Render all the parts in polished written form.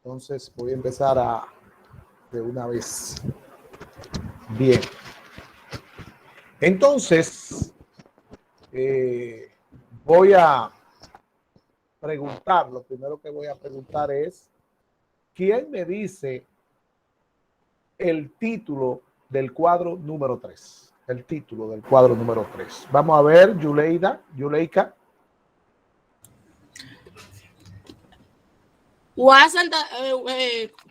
Entonces voy a empezar de una vez. Bien. Entonces, voy a preguntar, lo primero que voy a preguntar es, ¿quién me dice el título del cuadro número 3? El título del cuadro número 3. Vamos a ver, Yuleika.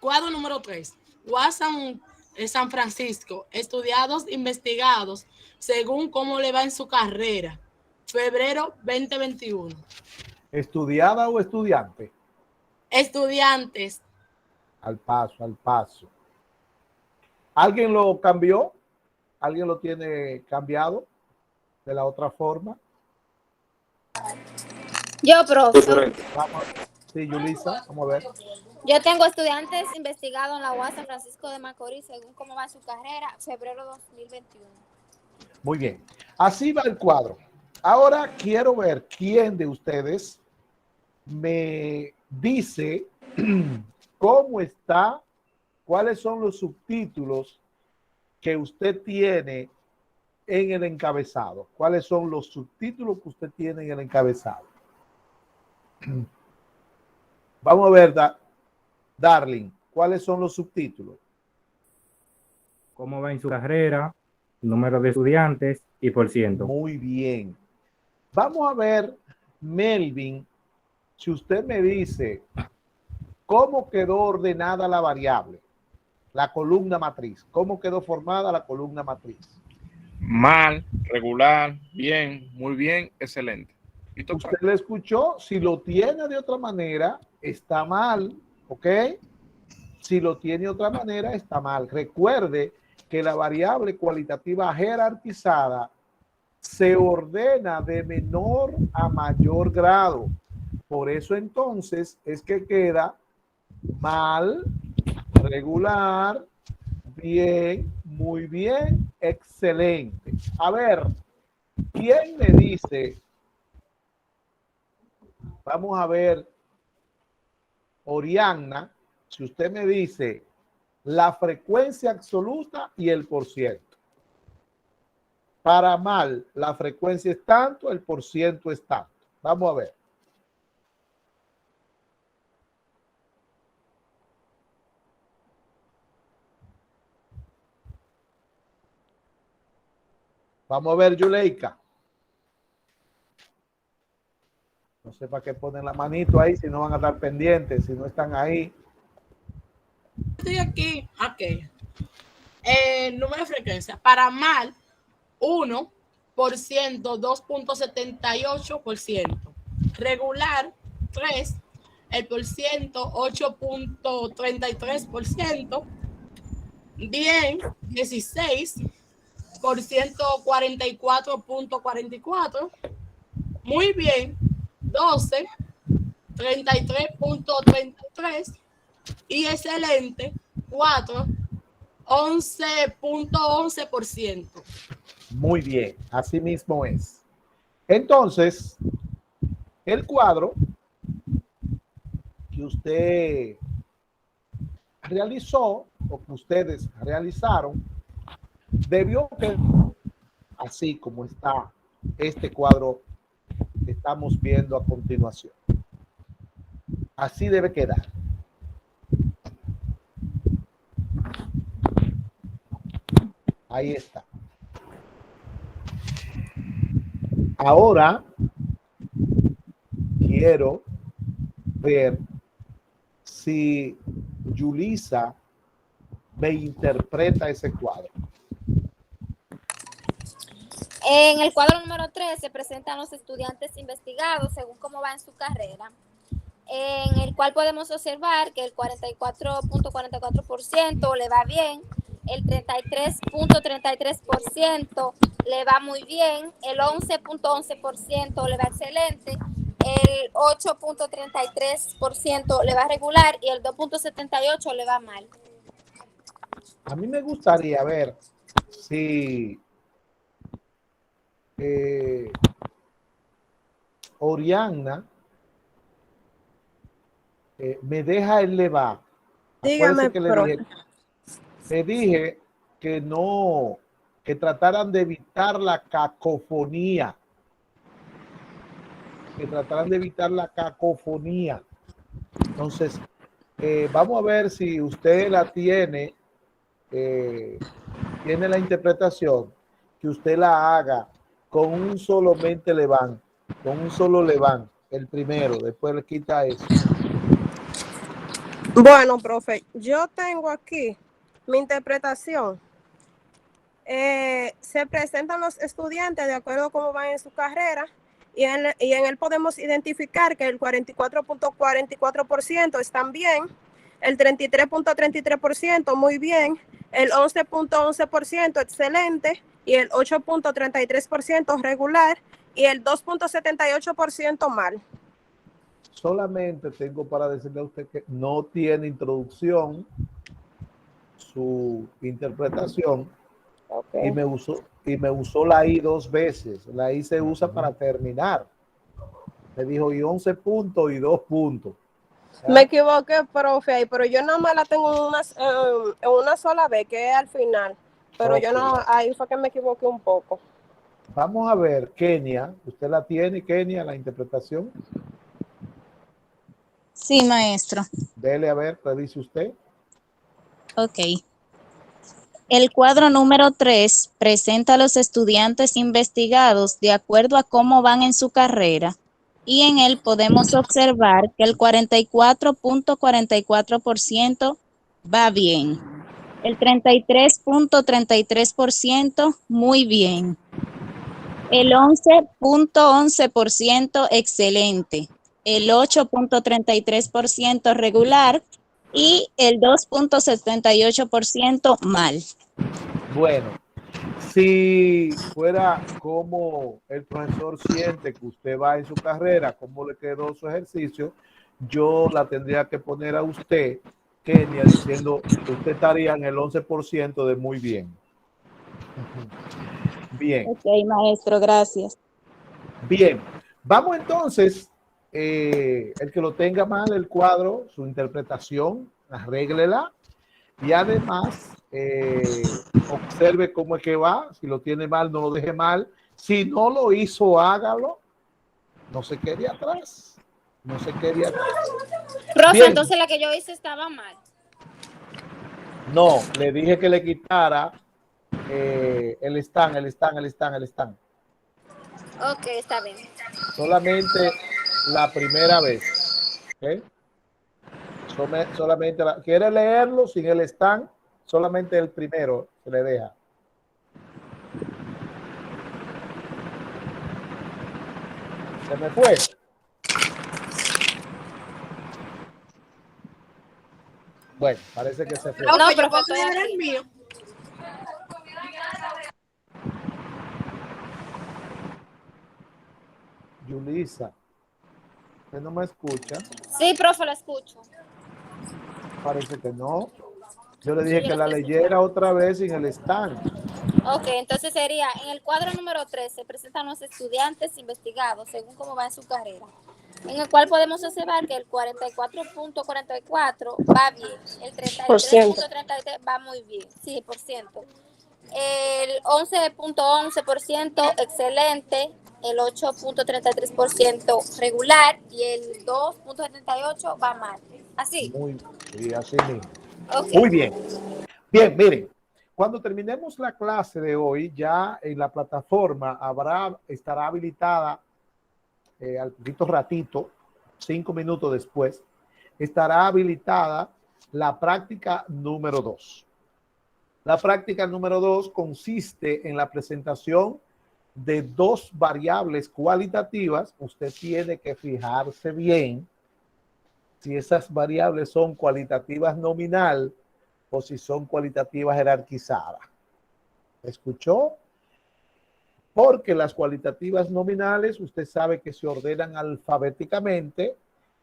Cuadro número 3. Watson San Francisco. Estudiados, investigados, según cómo le va en su carrera. Febrero 2021. ¿Estudiada o estudiante? Estudiantes. Al paso, al paso. ¿Alguien lo cambió? ¿Alguien lo tiene cambiado de la otra forma? Yo, profe. Vamos. Sí, Yulisa, vamos a ver. Yo tengo estudiantes investigados en la UAS San Francisco de Macorís según cómo va su carrera, febrero 2021. Muy bien. Así va el cuadro. Ahora quiero ver quién de ustedes me dice cómo está, cuáles son los subtítulos que usted tiene en el encabezado. ¿Cuáles son los subtítulos que usted tiene en el encabezado? Vamos a ver, Darling, ¿cuáles son los subtítulos? Cómo va en su carrera, número de estudiantes y por ciento. Muy bien. Vamos a ver, Melvin, si usted me dice cómo quedó ordenada la variable, la columna matriz, cómo quedó formada la columna matriz. Mal, regular, bien, muy bien, excelente. Usted le escuchó, si lo tiene de otra manera, está mal, ¿ok? Si lo tiene de otra manera, está mal. Recuerde que la variable cualitativa jerarquizada se ordena de menor a mayor grado. Por eso entonces es que queda mal, regular, bien, muy bien, excelente. A ver, ¿quién me dice? Vamos a ver, Oriana, si usted me dice la frecuencia absoluta y el porciento. Para mal, la frecuencia es tanto, el porciento es tanto. Vamos a ver. Vamos a ver, Yuleika. No sé para qué ponen la manito ahí si no van a estar pendientes, si no están ahí. Estoy aquí. Ok. Número de frecuencia. Para mal, 1%, 2.78%. Regular, 3. El por ciento, 8.33%. Bien, 16. Por ciento, 44.44. Muy bien, 12. 33.33. Y excelente, 4. 11.11%. Muy bien, así mismo es. Entonces, el cuadro que usted realizó o que ustedes realizaron debió quedar así como está este cuadro que estamos viendo a continuación. Así debe quedar. Ahí está. Ahora quiero ver si Yulisa me interpreta ese cuadro. En el cuadro número 3 se presentan los estudiantes investigados según cómo va en su carrera, en el cual podemos observar que el 44.44% le va bien, el 33.33% le va muy bien, el 11.11% le va excelente, el 8.33% le va regular y el 2.78% le va mal. A mí me gustaría ver si Oriana me deja el LEVA. Dígame, Acuérdense que profe. le dije que no, que trataran de evitar la cacofonía. Que trataran de evitar la cacofonía. Entonces, vamos a ver si usted la tiene, tiene la interpretación, que usted la haga con un solo mente levant, con un solo levant, el primero, después le quita eso. Bueno, profe, yo tengo aquí mi interpretación. Se presentan los estudiantes de acuerdo a cómo van en su carrera y en él podemos identificar que el 44.44% están bien, el 33.33% muy bien, el 11.11% excelente y el 8.33% regular y el 2.78% mal. Solamente tengo para decirle a usted que no tiene introducción su interpretación. Okay. Y me usó la I 2 veces. La I se usa para terminar. Me dijo y 11 puntos y 2 puntos. ¿Ya? Me equivoqué, profe, ahí, pero yo nada más la tengo en una sola vez, que es al final. Pero Okay. yo no, ahí fue que me equivoqué un poco. Vamos a ver, Kenia. ¿Usted la tiene, Kenia, la interpretación? Sí, maestro. Dele a ver, ¿qué dice usted? Ok. El cuadro número 3 presenta a los estudiantes investigados de acuerdo a cómo van en su carrera y en él podemos observar que el 44.44% va bien, el 33.33% muy bien, el 11.11% excelente, el 8.33% regular y el 2.78% mal. Bueno, si fuera como el profesor siente que usted va en su carrera, cómo le quedó su ejercicio, yo la tendría que poner a usted, Kenia, diciendo que usted estaría en el 11% de muy bien. Bien. Ok, maestro, gracias. Bien. Vamos entonces, el que lo tenga mal el cuadro, su interpretación, arréglela. Y además, observe cómo es que va. Si lo tiene mal, no lo deje mal. Si no lo hizo, hágalo. No se quede atrás. No se quede atrás. Profe, Bien. entonces la que yo hice estaba mal. No, le dije que le quitara el stand. Ok, está bien. Solamente la primera vez. ¿Okay? Solamente quiere leerlo sin el stand, solamente el primero se le deja. Se me fue. Bueno, parece que se fue. No, No, yo profe, puedo estoy leer aquí. el mío. Yulisa, ¿usted no me escucha? Sí, profe, lo escucho. Parece que no. Yo le Sí, dije yo que lo la estoy leyera escuchando. otra vez sin el stand. Ok, entonces sería, en el cuadro número 3 se presentan los estudiantes investigados según cómo va en su carrera, en el cual podemos observar que el 44.44 va bien, el Por ciento. 33.33 va muy bien, sí, por ciento. El 11.11% excelente, el 8.33% regular y el 2.78 va mal. Así. Sí, así mismo. Ok. Muy bien. Bien, miren, cuando terminemos la clase de hoy, ya en la plataforma estará habilitada al poquito ratito, 5 minutos después, estará habilitada la práctica número 2. La práctica número 2 consiste en la presentación de dos variables cualitativas. Usted tiene que fijarse bien si esas variables son cualitativas nominal o si son cualitativas jerarquizadas. ¿Escuchó? Porque las cualitativas nominales, usted sabe que se ordenan alfabéticamente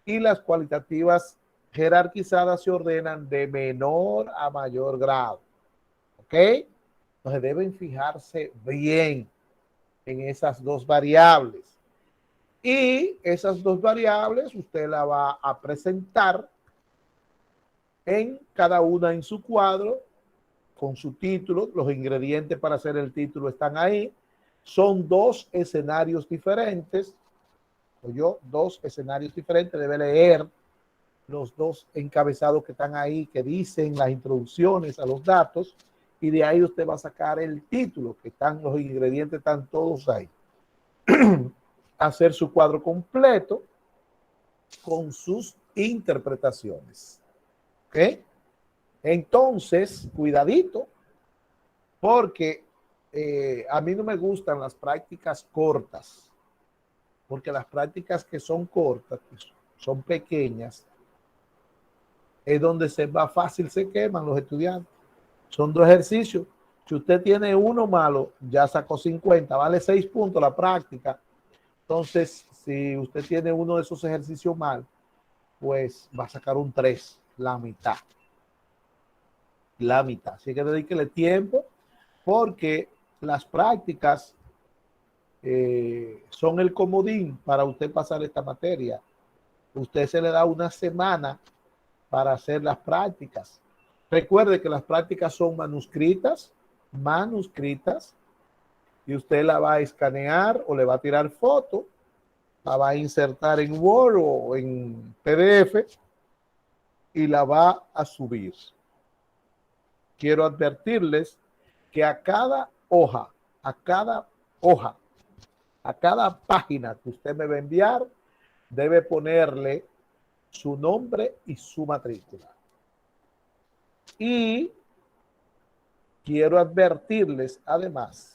y las cualitativas jerarquizadas se ordenan de menor a mayor grado. ¿Ok? Entonces deben fijarse bien en esas dos variables. Y esas dos variables usted la va a presentar en cada una en su cuadro con su título. Los ingredientes para hacer el título están ahí. Son dos escenarios diferentes. Dos escenarios diferentes. Debe leer los dos encabezados que están ahí, que dicen las introducciones a los datos, y de ahí usted va a sacar el título, que están los ingredientes, están todos ahí. Hacer su cuadro completo con sus interpretaciones. ¿Ok? Entonces, cuidadito, porque a mí no me gustan las prácticas cortas, porque las prácticas que son cortas, que son pequeñas, es donde más fácil se queman los estudiantes. Son dos ejercicios. Si usted tiene uno malo, ya sacó 50, vale 6 puntos la práctica. Entonces, si usted tiene uno de esos ejercicios mal, pues va a sacar un 3, la mitad. La mitad. Así que dedíquele tiempo, porque las prácticas son el comodín para usted pasar esta materia. Usted se le da una semana para hacer las prácticas. Recuerde que las prácticas son manuscritas, y usted la va a escanear o le va a tirar foto, la va a insertar en Word o en PDF y la va a subir. Quiero advertirles que a cada hoja, a cada página que usted me va a enviar, debe ponerle su nombre y su matrícula. Y quiero advertirles además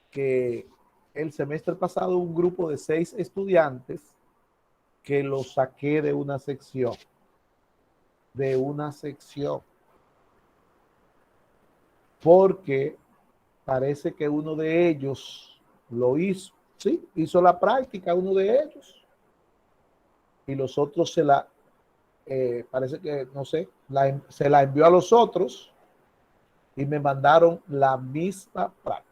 que el semestre pasado un grupo de 6 estudiantes que los saqué de una sección. Porque parece que uno de ellos lo hizo. Sí, hizo la práctica uno de ellos. Y los otros parece que, no sé, se la envió a los otros y me mandaron la misma práctica.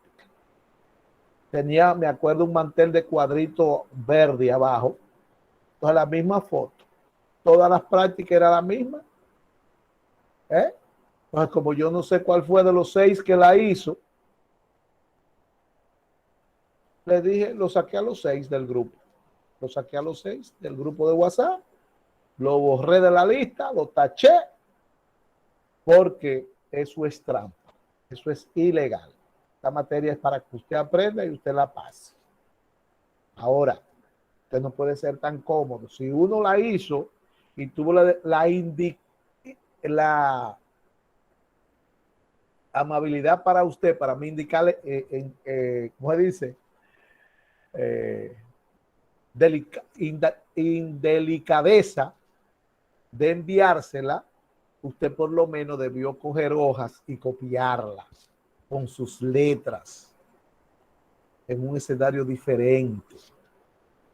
Tenía, me acuerdo, un mantel de cuadrito verde abajo. Entonces la misma foto. Todas las prácticas eran la misma. Entonces, como yo no sé cuál fue de los 6 que la hizo, le dije, lo saqué a los 6 del grupo. Lo saqué a los 6 del grupo de WhatsApp. Lo borré de la lista, lo taché, porque eso es trampa, eso es ilegal. Esta materia es para que usted aprenda y usted la pase. Ahora, usted no puede ser tan cómodo. Si uno la hizo y tuvo la amabilidad para usted, para mí indicarle, ¿cómo se dice? Indelicadeza de enviársela, usted por lo menos debió coger hojas y copiarla con sus letras en un escenario diferente,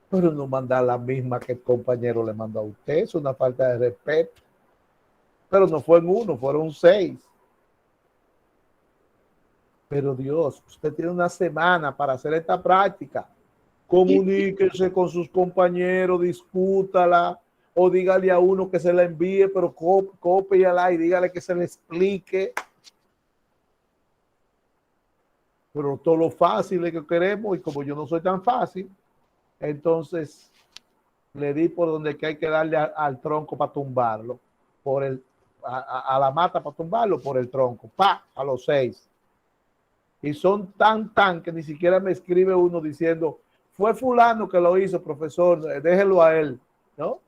pero no mandar la misma que el compañero le mandó a usted. Es una falta de respeto. Pero no fue en uno, fueron 6. Pero Dios, usted tiene una semana para hacer esta práctica. Comuníquese con sus compañeros, discútala, o dígale a uno que se la envíe, pero cópiala y dígale que se le explique. Pero todo lo fácil es que queremos, y como yo no soy tan fácil, entonces le di por donde que hay que darle al tronco para tumbarlo, a la mata para tumbarlo por el tronco, a los 6. Y son tan que ni siquiera me escribe uno diciendo, fue fulano que lo hizo, profesor, déjelo a él, ¿no?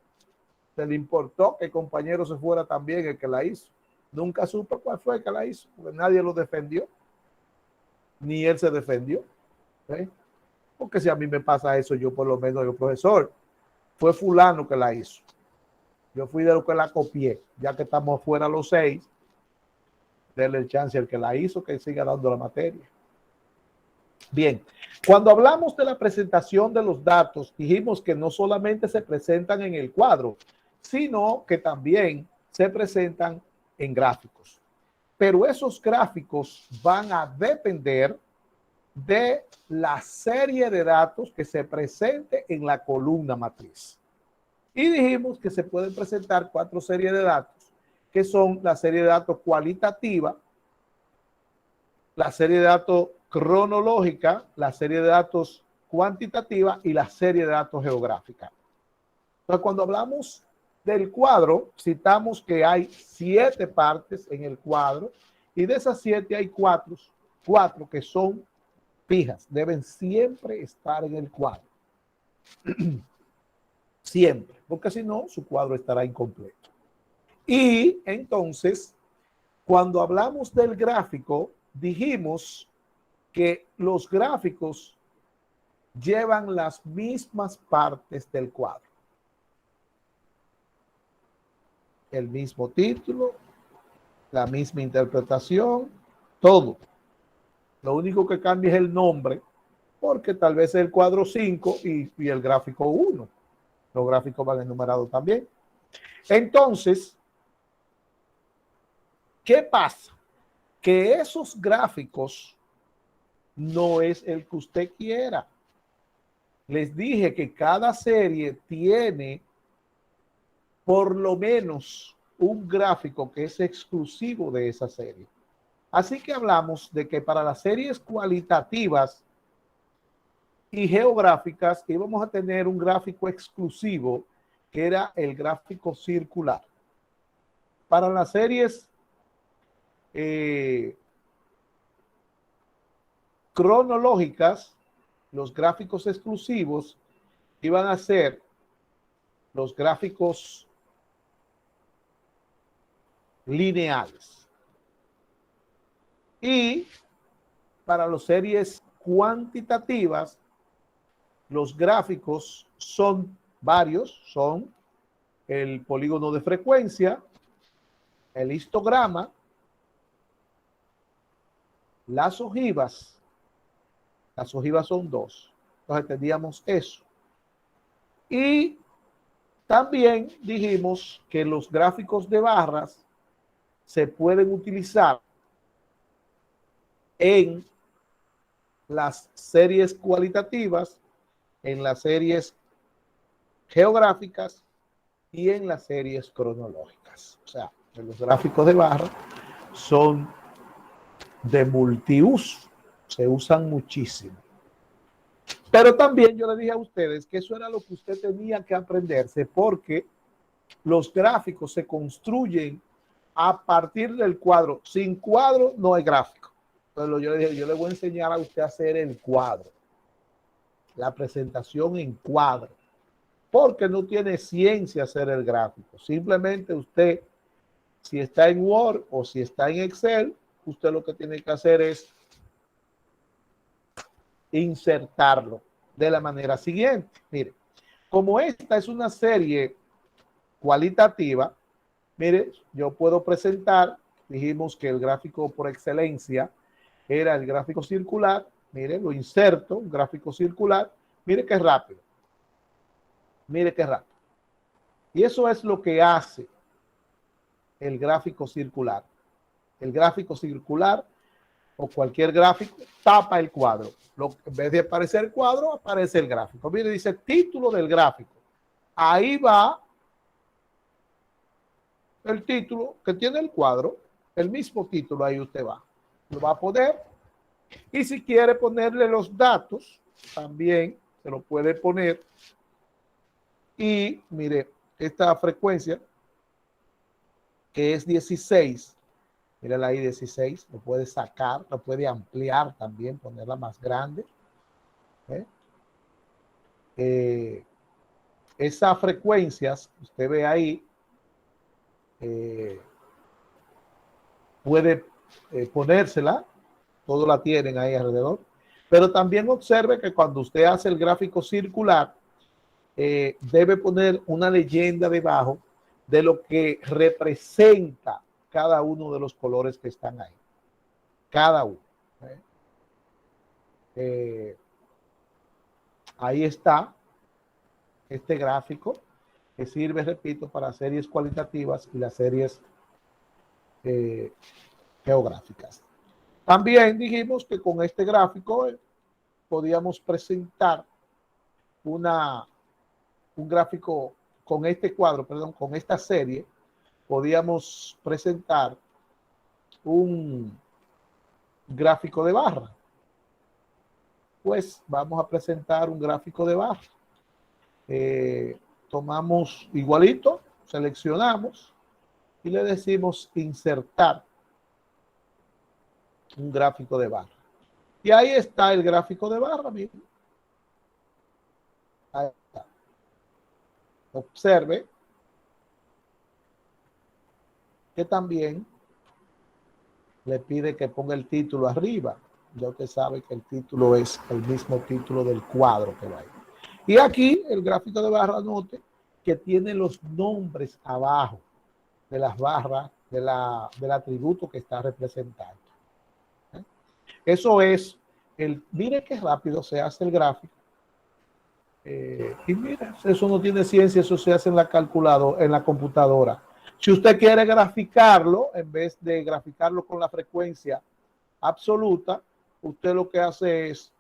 Se le importó que el compañero se fuera también el que la hizo. Nunca supo cuál fue el que la hizo, porque nadie lo defendió, ni él se defendió. Porque si a mí me pasa eso, yo por lo menos digo, profesor, fue fulano que la hizo. Yo fui de lo que la copié, ya que estamos fuera los 6, denle el chance al que la hizo, que siga dando la materia. Bien, cuando hablamos de la presentación de los datos, dijimos que no solamente se presentan en el cuadro, sino que también se presentan en gráficos. Pero esos gráficos van a depender de la serie de datos que se presente en la columna matriz. Y dijimos que se pueden presentar 4 series de datos, que son la serie de datos cualitativa, la serie de datos cronológica, la serie de datos cuantitativa y la serie de datos geográfica. Entonces, cuando hablamos del cuadro, citamos que hay 7 partes en el cuadro y de esas 7 hay 4 que son fijas, deben siempre estar en el cuadro. Siempre, porque si no, su cuadro estará incompleto. Y entonces, cuando hablamos del gráfico, dijimos que los gráficos llevan las mismas partes del cuadro. El mismo título, la misma interpretación, todo. Lo único que cambia es el nombre, porque tal vez es el cuadro 5 y el gráfico 1. Los gráficos van enumerados también. Entonces, ¿qué pasa? Que esos gráficos no es el que usted quiera. Les dije que cada serie tiene por lo menos un gráfico que es exclusivo de esa serie. Así que hablamos de que para las series cualitativas y geográficas íbamos a tener un gráfico exclusivo que era el gráfico circular. Para las series cronológicas, los gráficos exclusivos iban a ser los gráficos lineales. Y para las series cuantitativas, los gráficos son varios, son el polígono de frecuencia, el histograma, las ojivas son 2. Entonces teníamos eso. Y también dijimos que los gráficos de barras se pueden utilizar en las series cualitativas, en las series geográficas y en las series cronológicas. O sea, los gráficos de barra son de multiuso, se usan muchísimo. Pero también yo le dije a ustedes que eso era lo que usted tenía que aprenderse, porque los gráficos se construyen a partir del cuadro. Sin cuadro no hay gráfico. Entonces yo le dije, yo le voy a enseñar a usted a hacer el cuadro, la presentación en cuadro, porque no tiene ciencia hacer el gráfico. Simplemente usted, si está en Word o si está en Excel, usted lo que tiene que hacer es insertarlo de la manera siguiente. Mire, como esta es una serie cualitativa, mire, yo puedo presentar, dijimos que el gráfico por excelencia era el gráfico circular. Mire, lo inserto, un gráfico circular. Mire qué rápido. Mire qué rápido. Y eso es lo que hace el gráfico circular. El gráfico circular o cualquier gráfico tapa el cuadro. En vez de aparecer el cuadro, aparece el gráfico. Mire, dice título del gráfico. Ahí va el título que tiene el cuadro, el mismo título, ahí usted va. Lo va a poner. Y si quiere ponerle los datos, también se lo puede poner. Y mire, esta frecuencia, que es 16, mírala ahí, 16, lo puede sacar, lo puede ampliar también, ponerla más grande. Esas frecuencias, usted ve ahí, puede ponérsela, todos la tienen ahí alrededor, pero también observe que cuando usted hace el gráfico circular, debe poner una leyenda debajo de lo que representa cada uno de los colores que están ahí. Cada uno. Ahí está este gráfico que sirve, repito, para series cualitativas y las series geográficas. También dijimos que con este gráfico podíamos presentar un gráfico con este cuadro, perdón, con esta serie, podíamos presentar un gráfico de barra. Pues vamos a presentar un gráfico de barra. Tomamos igualito, seleccionamos y le decimos insertar un gráfico de barra. Y ahí está el gráfico de barra, miren. Ahí está. Observe que también le pide que ponga el título arriba. Ya usted sabe que el título es el mismo título del cuadro que va ahí. Y aquí el gráfico de barra, note que tiene los nombres abajo de las barras del atributo que está representando. Eso es mire qué rápido se hace el gráfico. Y mire, eso no tiene ciencia, eso se hace en la computadora. Si usted quiere graficarlo, en vez de graficarlo con la frecuencia absoluta, usted lo que hace es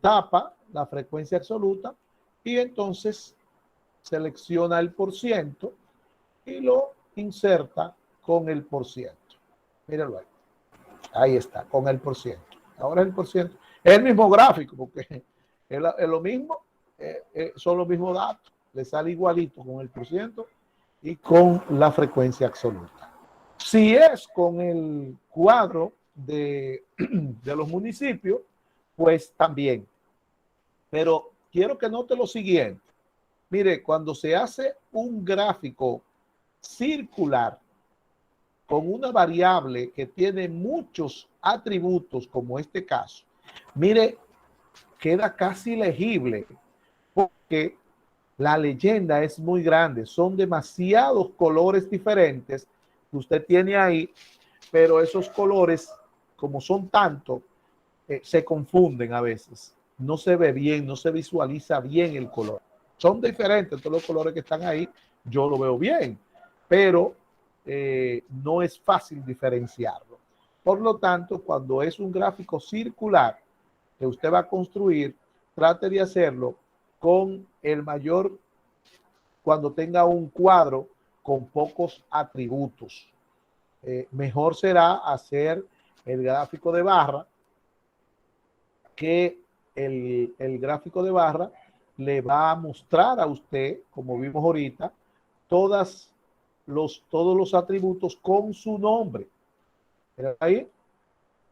tapa la frecuencia absoluta y entonces selecciona el % y lo inserta con el %. Míralo ahí. Ahí está, con el %. Ahora el %. Es el mismo gráfico porque es lo mismo, son los mismos datos. Le sale igualito con el % y con la frecuencia absoluta. Si es con el cuadro de los municipios, pues también. Pero quiero que note lo siguiente. Mire, cuando se hace un gráfico circular con una variable que tiene muchos atributos, como este caso, mire, queda casi legible porque la leyenda es muy grande. Son demasiados colores diferentes que usted tiene ahí, pero esos colores, como son tantos, se confunden a veces. No se ve bien, no se visualiza bien el color. Son diferentes todos los colores que están ahí. Yo lo veo bien, pero no es fácil diferenciarlo. Por lo tanto, cuando es un gráfico circular que usted va a construir, trate de hacerlo con el mayor, cuando tenga un cuadro con pocos atributos. Mejor será hacer el gráfico de barra, que el gráfico de barra le va a mostrar a usted, como vimos ahorita, todos los atributos con su nombre. ¿Pero ahí?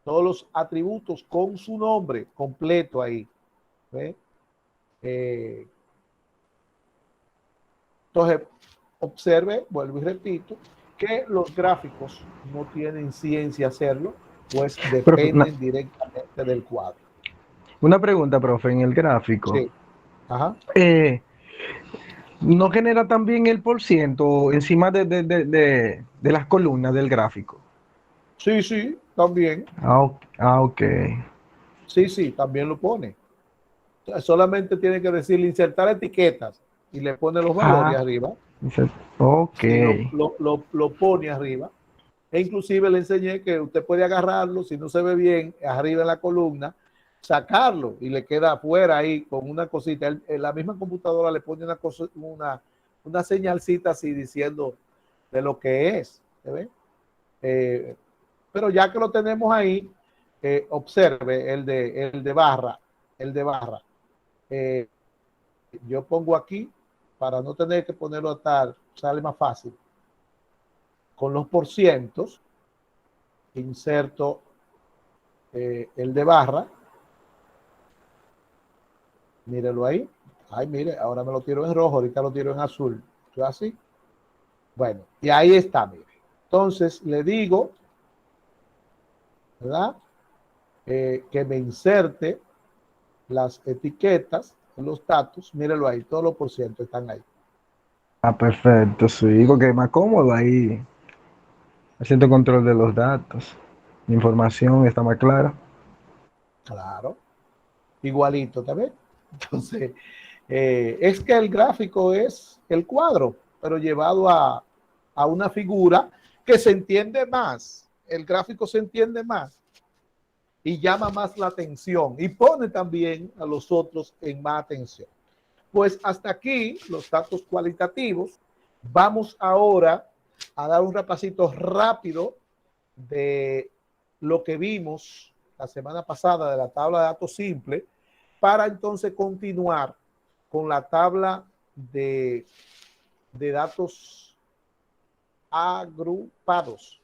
Todos los atributos con su nombre completo ahí. ¿Ve? Entonces, observe, vuelvo y repito, que los gráficos no tienen ciencia hacerlo, pues dependen directamente del cuadro. Una pregunta, profe, en el gráfico. Sí. Ajá. ¿No genera también el % encima de las columnas del gráfico? Sí, sí, también. Ok. Sí, también lo pone. Solamente tiene que decirle insertar etiquetas y le pone los valores arriba. Ok. Sí, lo pone arriba. E inclusive le enseñé que usted puede agarrarlo, si no se ve bien, arriba en la columna, sacarlo y le queda afuera ahí con una cosita. En la misma computadora le pone una señalcita así diciendo de lo que es. ¿Se ve? Pero ya que lo tenemos ahí, observe el de barra. Yo pongo aquí para no tener que ponerlo a tal, sale más fácil. Con los %, inserto el de barra. Mírelo ahí. Ay, mire, ahora me lo tiro en rojo, ahorita lo tiro en azul. ¿Yo así? Bueno, y ahí está, mire. Entonces le digo, ¿verdad? Que me inserte las etiquetas, los datos. Mírelo ahí, todos los % están ahí. Perfecto, sí, digo que es más cómodo ahí, haciendo control de los datos. La información está más clara. Claro, igualito también. Entonces, es que el gráfico es el cuadro, pero llevado a una figura que se entiende más. El gráfico se entiende más. y llama más la atención y pone también a los otros en más atención. Pues hasta aquí los datos cualitativos. Vamos ahora a dar un repasito rápido de lo que vimos la semana pasada de la tabla de datos simple para entonces continuar con la tabla de datos agrupados,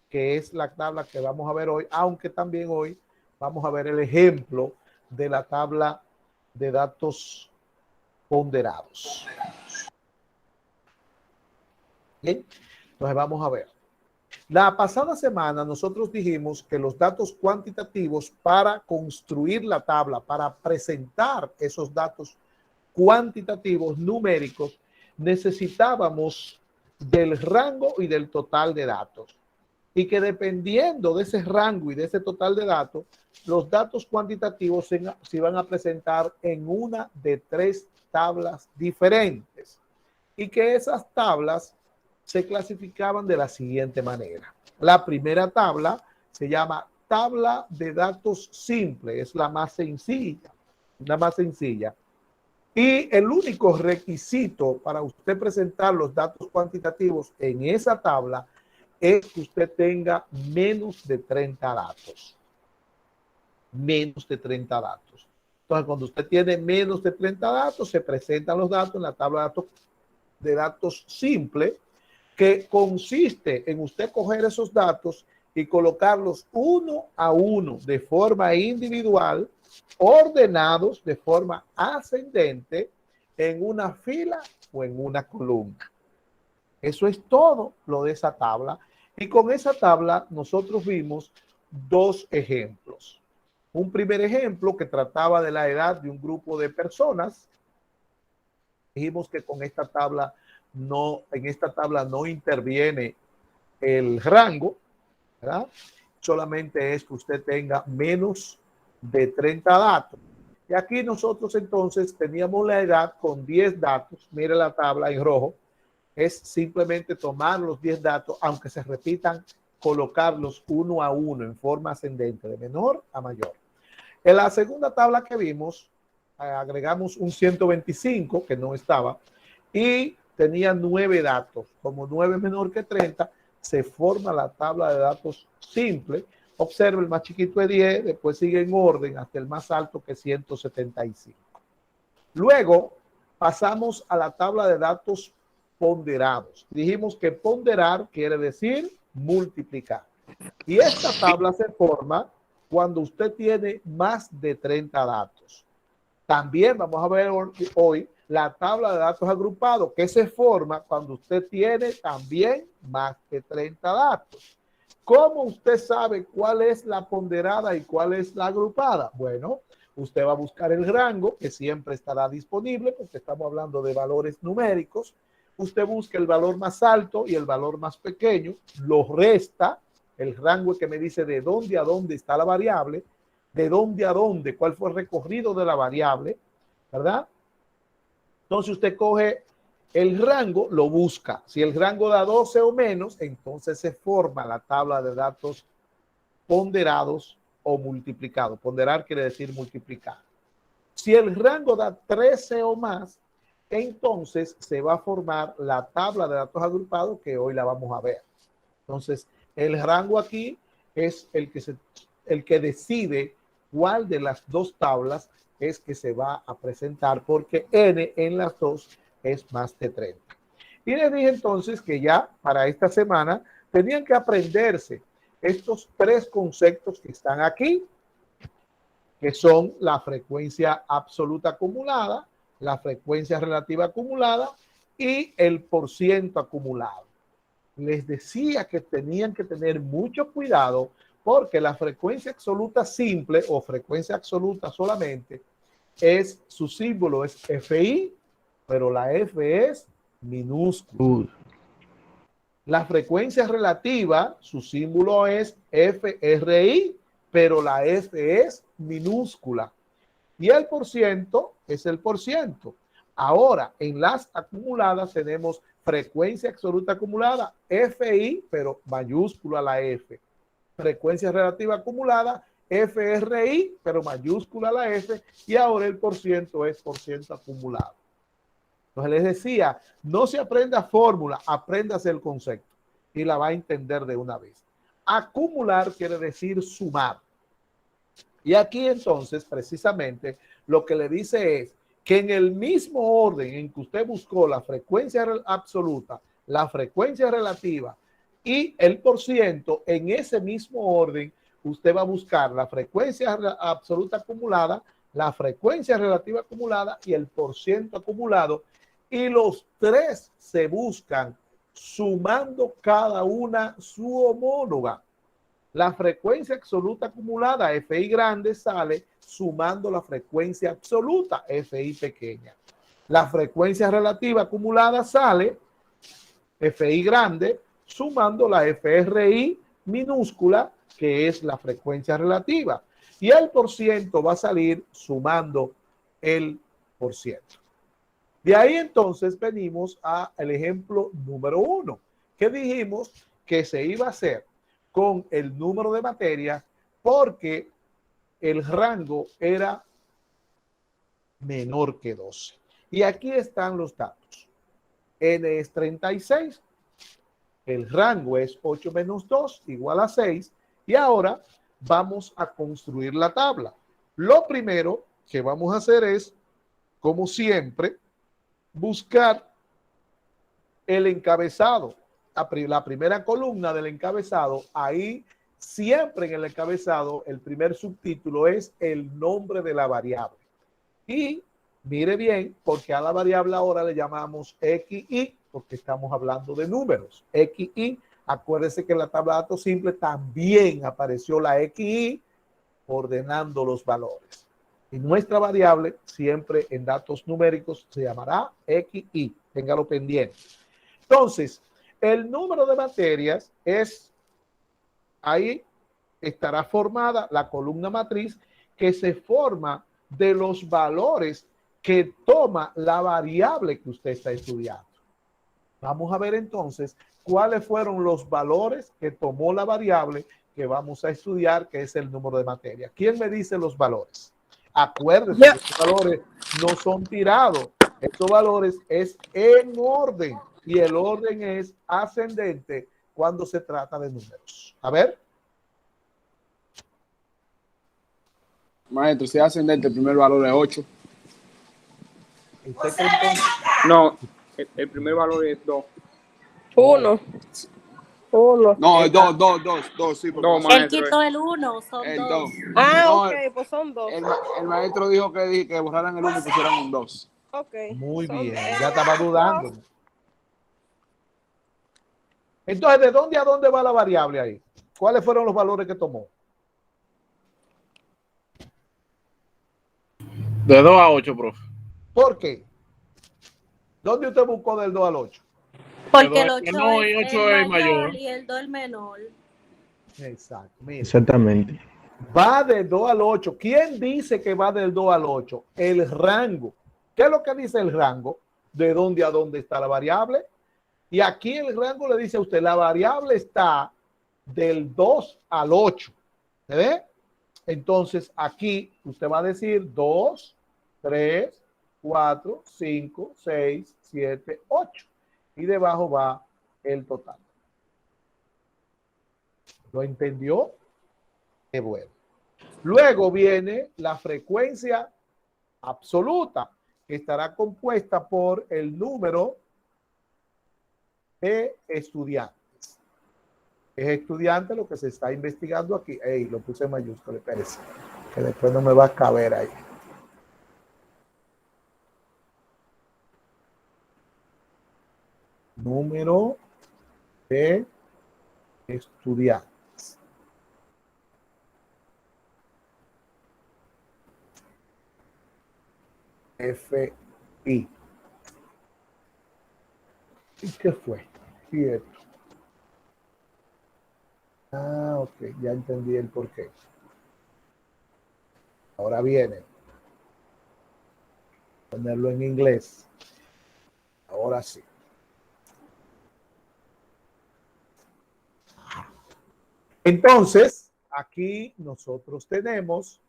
que es la tabla que vamos a ver hoy, aunque también hoy vamos a ver el ejemplo de la tabla de datos ponderados. Bien, entonces vamos a ver. La pasada semana nosotros dijimos que los datos cuantitativos, para construir la tabla, para presentar esos datos cuantitativos numéricos, necesitábamos del rango y del total de datos. Y que dependiendo de ese rango y de ese total de datos, los datos cuantitativos se iban a presentar en una de 3 tablas diferentes. Y que esas tablas se clasificaban de la siguiente manera. La primera tabla se llama tabla de datos simple, es la más sencilla, Y el único requisito para usted presentar los datos cuantitativos en esa tabla es que usted tenga menos de 30 datos. Menos de 30 datos. Entonces, cuando usted tiene menos de 30 datos, se presentan los datos en la tabla de datos simple, que consiste en usted coger esos datos y colocarlos uno a uno de forma individual, ordenados de forma ascendente en una fila o en una columna. Eso es todo lo de esa tabla. Y con esa tabla nosotros vimos 2 ejemplos. Un primer ejemplo que trataba de la edad de un grupo de personas. Dijimos que con esta tabla en esta tabla no interviene el rango, ¿verdad? Solamente es que usted tenga menos de 30 datos. Y aquí nosotros entonces teníamos la edad con 10 datos. Mire la tabla en rojo. Es simplemente tomar los 10 datos, aunque se repitan, colocarlos uno a uno en forma ascendente, de menor a mayor. En la segunda tabla que vimos, agregamos un 125 que no estaba y tenía 9 datos. Como 9 es menor que 30, se forma la tabla de datos simple. Observe, el más chiquito es 10, después sigue en orden hasta el más alto, que es 175. Luego pasamos a la tabla de datos ponderados. Dijimos que ponderar quiere decir multiplicar. Y esta tabla se forma cuando usted tiene más de 30 datos. También vamos a ver hoy la tabla de datos agrupados, que se forma cuando usted tiene también más de 30 datos. ¿Cómo usted sabe cuál es la ponderada y cuál es la agrupada? Bueno, usted va a buscar el rango, que siempre estará disponible, porque estamos hablando de valores numéricos. Usted busca el valor más alto y el valor más pequeño, lo resta, el rango que me dice de dónde a dónde está la variable, de dónde a dónde, cuál fue el recorrido de la variable, ¿verdad? Entonces usted coge el rango, lo busca. Si el rango da 12 o menos, entonces se forma la tabla de datos ponderados o multiplicados. Ponderar quiere decir multiplicar. Si el rango da 13 o más, entonces se va a formar la tabla de datos agrupados, que hoy la vamos a ver. Entonces, el rango aquí es el que decide cuál de las 2 tablas es que se va a presentar, porque n en las 2 es más de 30. Y les dije entonces que ya para esta semana tenían que aprenderse estos 3 conceptos que están aquí, que son la frecuencia absoluta acumulada, la frecuencia relativa acumulada y el porciento acumulado. Les decía que tenían que tener mucho cuidado, porque la frecuencia absoluta simple o frecuencia absoluta solamente su símbolo es FI, pero la F es minúscula. La frecuencia relativa, su símbolo es FRI, pero la F es minúscula. Y el porciento es el porciento. Ahora, en las acumuladas tenemos frecuencia absoluta acumulada, FI, pero mayúscula la F. Frecuencia relativa acumulada, FRI, pero mayúscula la F, y ahora el por ciento es por ciento acumulado. Entonces les decía, no se aprenda fórmula, apréndase el concepto y la va a entender de una vez. Acumular quiere decir sumar. Y aquí entonces, precisamente, lo que le dice es que en el mismo orden en que usted buscó la frecuencia absoluta, la frecuencia relativa y el por ciento, en ese mismo orden, usted va a buscar la frecuencia absoluta acumulada, la frecuencia relativa acumulada y el por ciento acumulado. Y los tres se buscan sumando cada una su homóloga. La frecuencia absoluta acumulada, FI grande, sale sumando la frecuencia absoluta, FI pequeña. La frecuencia relativa acumulada sale, FI grande, sumando la FRI minúscula, que es la frecuencia relativa. Y el por ciento va a salir sumando el por ciento. De ahí entonces venimos al ejemplo número 1, que dijimos que se iba a hacer con el número de materia porque el rango era menor que 12. Y aquí están los datos. N es 36, el rango es 8 menos 2 igual a 6, y ahora vamos a construir la tabla. Lo primero que vamos a hacer es, como siempre, buscar el encabezado, la primera columna del encabezado. Ahí siempre en el encabezado el primer subtítulo es el nombre de la variable. Y mire bien, porque a la variable ahora le llamamos XY, porque estamos hablando de números. XY, acuérdese que en la tabla de datos simple también apareció la XY ordenando los valores. Y nuestra variable siempre en datos numéricos se llamará XY. Téngalo pendiente. Entonces, el número de materias es, ahí estará formada la columna matriz que se forma de los valores que toma la variable que usted está estudiando. Vamos a ver entonces cuáles fueron los valores que tomó la variable que vamos a estudiar, que es el número de materia. ¿Quién me dice los valores? Acuérdense que estos valores no son tirados. Estos valores es en orden y el orden es ascendente cuando se trata de números. A ver. Maestro, si es ascendente, el primer valor es 8. ¿Usted cree entonces? No, el primer valor es 2. 1. No, es 2, sí. No, Él maestro. quitó el 1, son El 2. 2. Ah, No, ok, pues son 2. el maestro dijo que borraran el 1 y pusieran un 2. Ok. Muy Son- bien, ya estaba dudando. Entonces, ¿de dónde a dónde va la variable ahí? ¿Cuáles fueron los valores que tomó? De 2 a 8, profe. ¿Por qué? ¿Dónde usted buscó del 2 al 8? Porque el Pero 8 no, y es 8 el es mayor. y el 2 el menor. Exacto. Mire, Exactamente. va del 2 al 8. ¿Quién dice que va del 2 al 8? El rango. ¿Qué es lo que dice el rango? ¿De dónde a dónde está la variable? Y aquí el rango le dice a usted, la variable está del 2 al 8. ¿Se ve? Entonces, aquí usted va a decir 2, 3, 4, 5, 6, 7, 8. Y debajo va el total. ¿Lo entendió? Qué bueno. Luego viene la frecuencia absoluta, que estará compuesta por el número de estudiantes. Es estudiante lo que se está investigando aquí. Ey, lo puse en mayúscula, espérese, que después no me va a caber ahí. Número de estudiantes. FI. ¿Y qué fue? Cierto. Ah, ok, ya entendí el porqué. Ahora viene. Ponerlo en inglés. Ahora sí. Entonces, aquí nosotros tenemos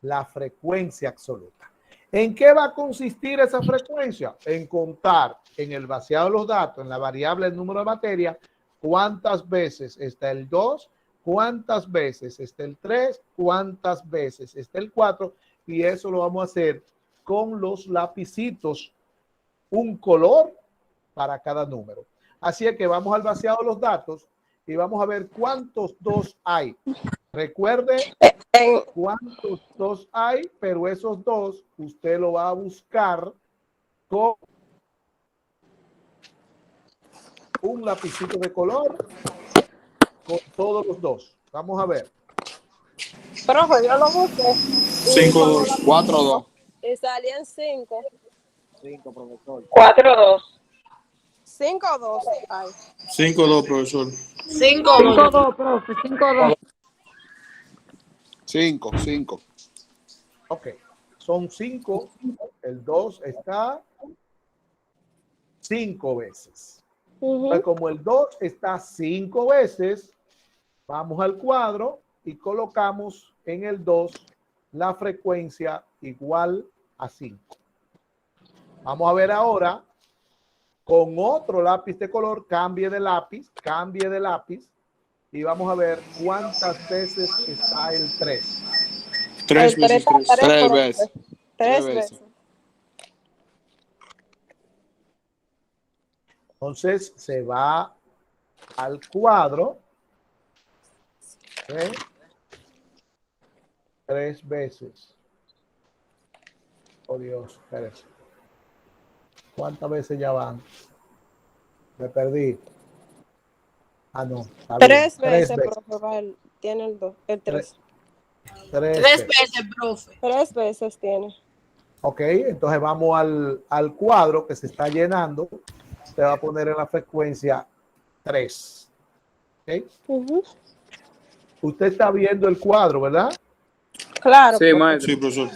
la frecuencia absoluta. ¿En qué va a consistir esa frecuencia? En contar en el vaciado de los datos, en la variable el número de materia, cuántas veces está el 2, cuántas veces está el 3, cuántas veces está el 4, y eso lo vamos a hacer con los lapicitos, un color para cada número. Así es que vamos al vaciado de los datos y vamos a ver cuántos 2 hay. Recuerde cuántos 2 hay, pero esos 2 usted lo va a buscar con un lapicito de color con todos los 2. Vamos a ver. Profe, yo lo busqué. 5, 4, 2. Y salían 5. 5, profesor. 4, 2. 5 o 2. 5, 2, profesor. 5-2. profe, 5-2. 5. Ok. Son 5. El 2 está 5 veces. Pues como el 2 está 5 veces, vamos al cuadro y colocamos en el 2 la frecuencia igual a 5. Vamos a ver ahora con otro lápiz de color, cambie de lápiz y vamos a ver cuántas veces está el 3. 3 veces 3. 3 veces. 3 veces. Entonces se va al cuadro. ¿Eh? 3 veces. Oh Dios, espérese. ¿Cuántas veces ya van? Me perdí. Ah, no. 3 veces, profe. Tiene el 2, el 3. 3 veces, profe. 3 veces tiene. Ok, entonces vamos al cuadro que se está llenando. Se va a poner en la frecuencia 3. ¿Okay? Usted está viendo el cuadro, ¿verdad? Claro. Sí, maestro. Sí, profesor.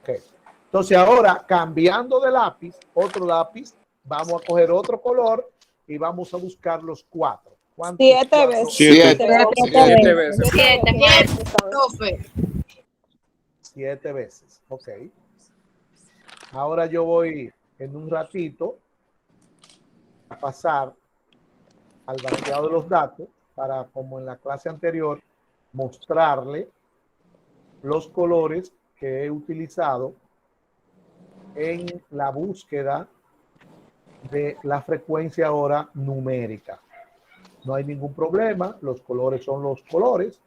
Okay. Entonces ahora, cambiando de lápiz, otro lápiz, vamos a coger otro color y vamos a buscar los 4. 7 veces. 7 veces. 7, profe. 7 veces. Ok. Ahora yo voy en un ratito a pasar al vaciado de los datos para, como en la clase anterior, mostrarle los colores que he utilizado en la búsqueda de la frecuencia ahora numérica. No hay ningún problema, los colores son los colores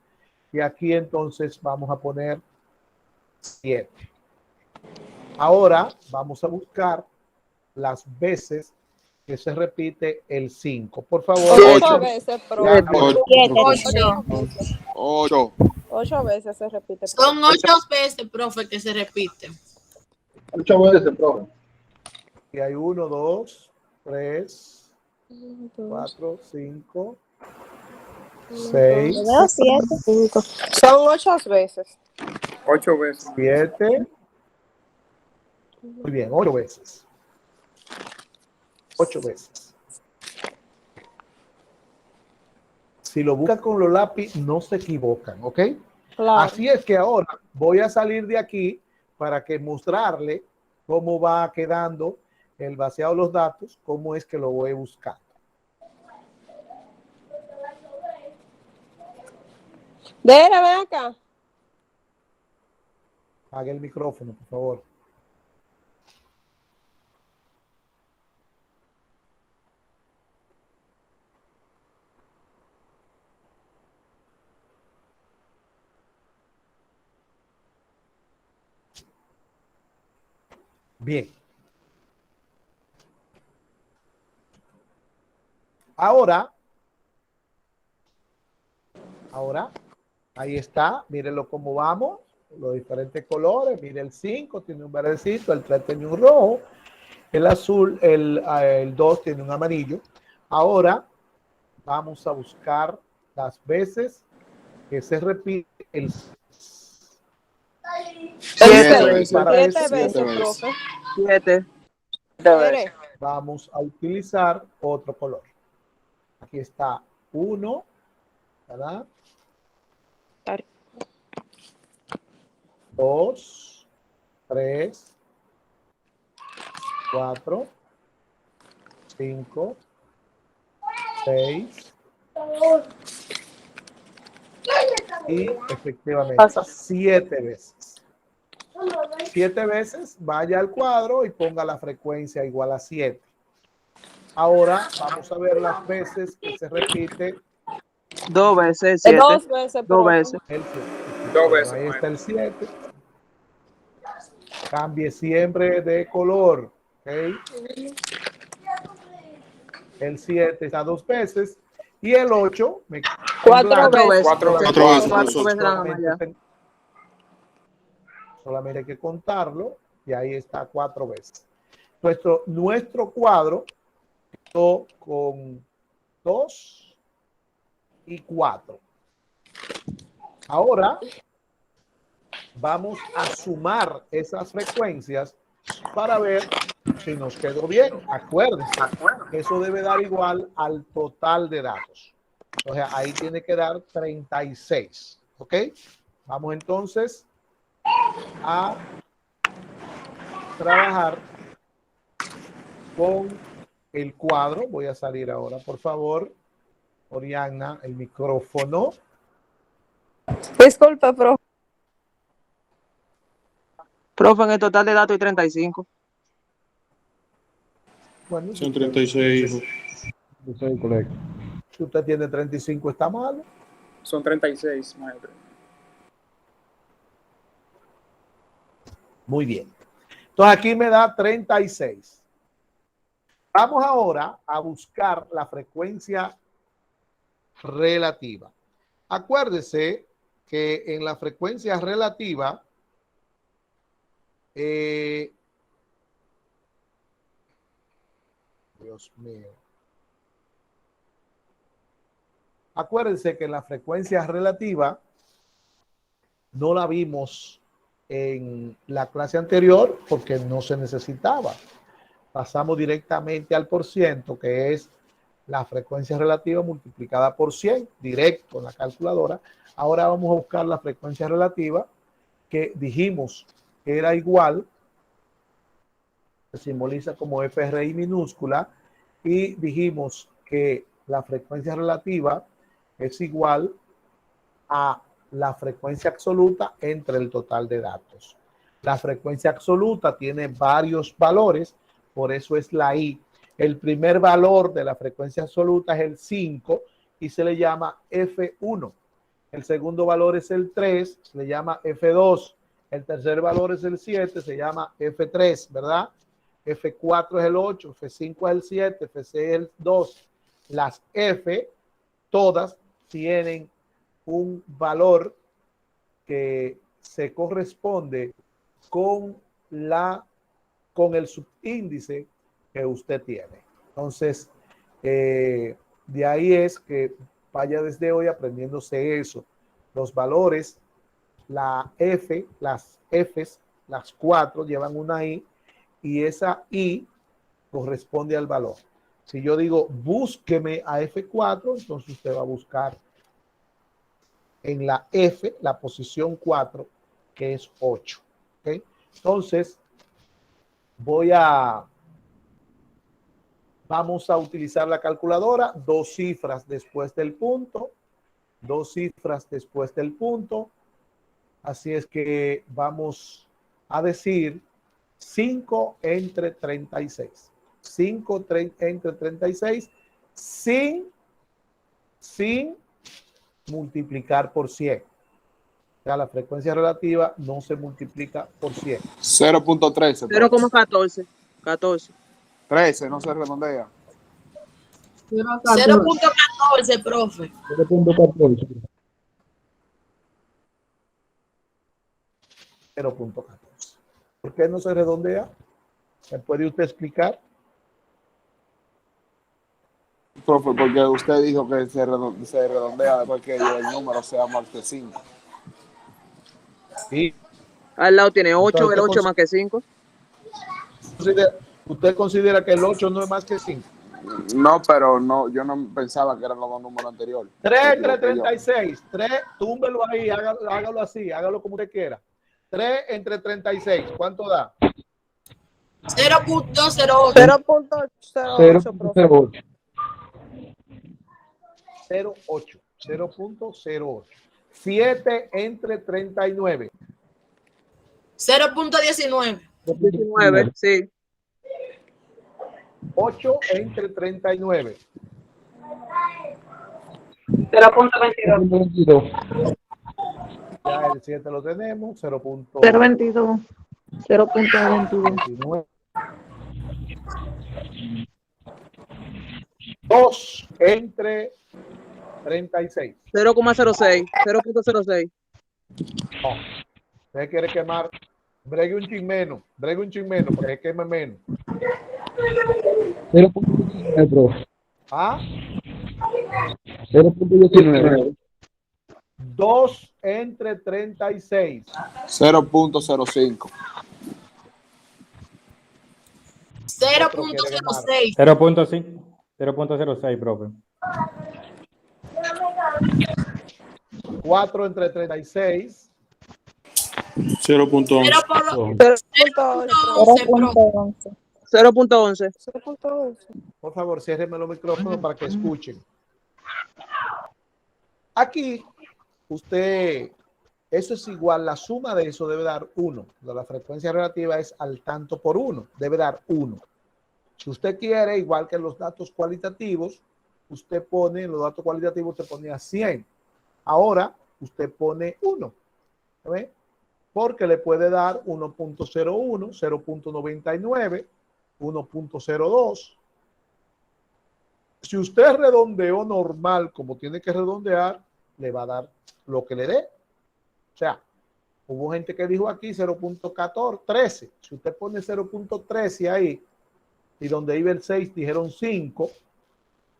y aquí entonces vamos a poner 7. Ahora vamos a buscar las veces que se repite el 5. Por favor. 8 veces, profe. 8 veces se repite. Son 8 veces, profe, que se repite. 8 veces, profe. Y hay 1, 2, 3, 4, 5, 6, 5. Son 8 veces. 8 veces. 7. Muy bien, 8 veces. 8 veces. Si lo buscan con los lápices, no se equivocan, ¿ok? Claro. Así es que ahora voy a salir de aquí para que mostrarle cómo va quedando el vaciado de los datos, cómo es que lo voy buscando. Ven acá. Apague el micrófono, por favor. Bien. Ahora, ahí está. Mírenlo cómo vamos. Los diferentes colores. Mire el 5 tiene un verdecito, el 3 tiene un rojo, el azul, el 2 tiene un amarillo. Ahora vamos a buscar las veces que se repite el 7 veces, profe. 7. Vamos a utilizar otro color. Aquí está 1, ¿verdad? 2, 3, 4, 5, 6 y efectivamente 7 veces. 7 veces vaya al cuadro y ponga la frecuencia igual a 7. Ahora vamos a ver las veces que se repite. 2 veces 7. 2 veces, 2 veces. El 7. 2 veces. Ahí está el 7. Cambie siempre de color. ¿Okay? El 7 está 2 veces. Y el 8, 4 veces. 4 veces. Solamente hay que contarlo. Y ahí está 4 veces. Nuestro cuadro quedó con 2 y 4. Ahora vamos a sumar esas frecuencias para ver si nos quedó bien. Acuérdense que eso debe dar igual al total de datos. O sea, ahí tiene que dar 36. ¿Ok? Vamos entonces a trabajar con el cuadro. Voy a salir ahora, por favor. Oriana, el micrófono. Disculpe, profe. Profe, en el total de datos hay 35. Bueno, Son 36. Estoy correcto. Si usted tiene 35, está malo. Son 36, maestro. Muy bien. Entonces aquí me da 36. Vamos ahora a buscar la frecuencia relativa. Acuérdese que en la frecuencia relativa Dios mío. Acuérdense que en la frecuencia relativa no la vimos en la clase anterior porque no se necesitaba. Pasamos directamente al %, que es la frecuencia relativa multiplicada por 100, directo en la calculadora. Ahora vamos a buscar la frecuencia relativa que dijimos que era igual, se simboliza como FRI minúscula, y dijimos que la frecuencia relativa es igual a la frecuencia absoluta entre el total de datos. La frecuencia absoluta tiene varios valores, por eso es la I. El primer valor de la frecuencia absoluta es el 5 y se le llama F1. El segundo valor es el 3, se le llama F2. El tercer valor es el 7, se llama F3, ¿verdad? F4 es el 8, F5 es el 7, F6 es el 2. Las F, todas tienen un valor que se corresponde con el subíndice que usted tiene. Entonces, de ahí es que vaya desde hoy aprendiéndose eso. Los valores, la F, las Fs, las 4 llevan una I y esa I corresponde al valor. Si yo digo búsqueme a F4, entonces usted va a buscar en la F, la posición 4, que es 8. ¿Okay? Entonces, vamos a utilizar la calculadora, 2 cifras después del punto, 2 cifras después del punto. Así es que vamos a decir 5 entre 36. 5 entre 36 sin multiplicar por 100. O sea, la frecuencia relativa no se multiplica por 100. 0.13. 0,14. 14. 13, no se redondea. 0.14, profe. 0.14. 0.14. ¿Por qué no se redondea? ¿Me puede usted explicar? Profe, porque usted dijo que se redondea después que el número sea más que 5. Sí. Al lado tiene 8, Entonces, el 8 más que 5. ¿Usted considera que el 8 no es más que 5? No, pero no, yo no pensaba que eran los dos números anteriores. 3 entre 36. 3, túmbelo ahí, hágalo así, hágalo como usted quiera. 3 entre 36, ¿cuánto da? 0.08. 0.08, profe. 0.08. 0.08. 7 entre 39. 0.19. 19, sí. 8 entre 39. 0.22. Ya el 7 lo tenemos. 0.22. 0.29. 2 entre 36. 0,06. 0.06. No. Usted quiere quemar. Bregue un chin menos. Bregue un chin menos para que queme menos. 0.19, profe. ¿Ah? 0.19. 2 entre 36. 0.05. 0.06. 0.5, 0.06, profe. 4 entre 36. 0.11. 0.11. 0.11. Por favor, ciérrenme los micrófonos para que escuchen. Aquí, usted, eso es igual, la suma de eso debe dar 1. La frecuencia relativa es al tanto por 1, debe dar 1. Si usted quiere, igual que en los datos cualitativos, usted pone, en los datos cualitativos usted ponía 100. Ahora, usted pone 1. ¿Ve? Porque le puede dar 1.01, 0.99, 1.02. Si usted redondeó normal, como tiene que redondear, le va a dar lo que le dé. O sea, hubo gente que dijo aquí 0.13. Si usted pone 0.13 ahí, y donde iba el 6 dijeron 5,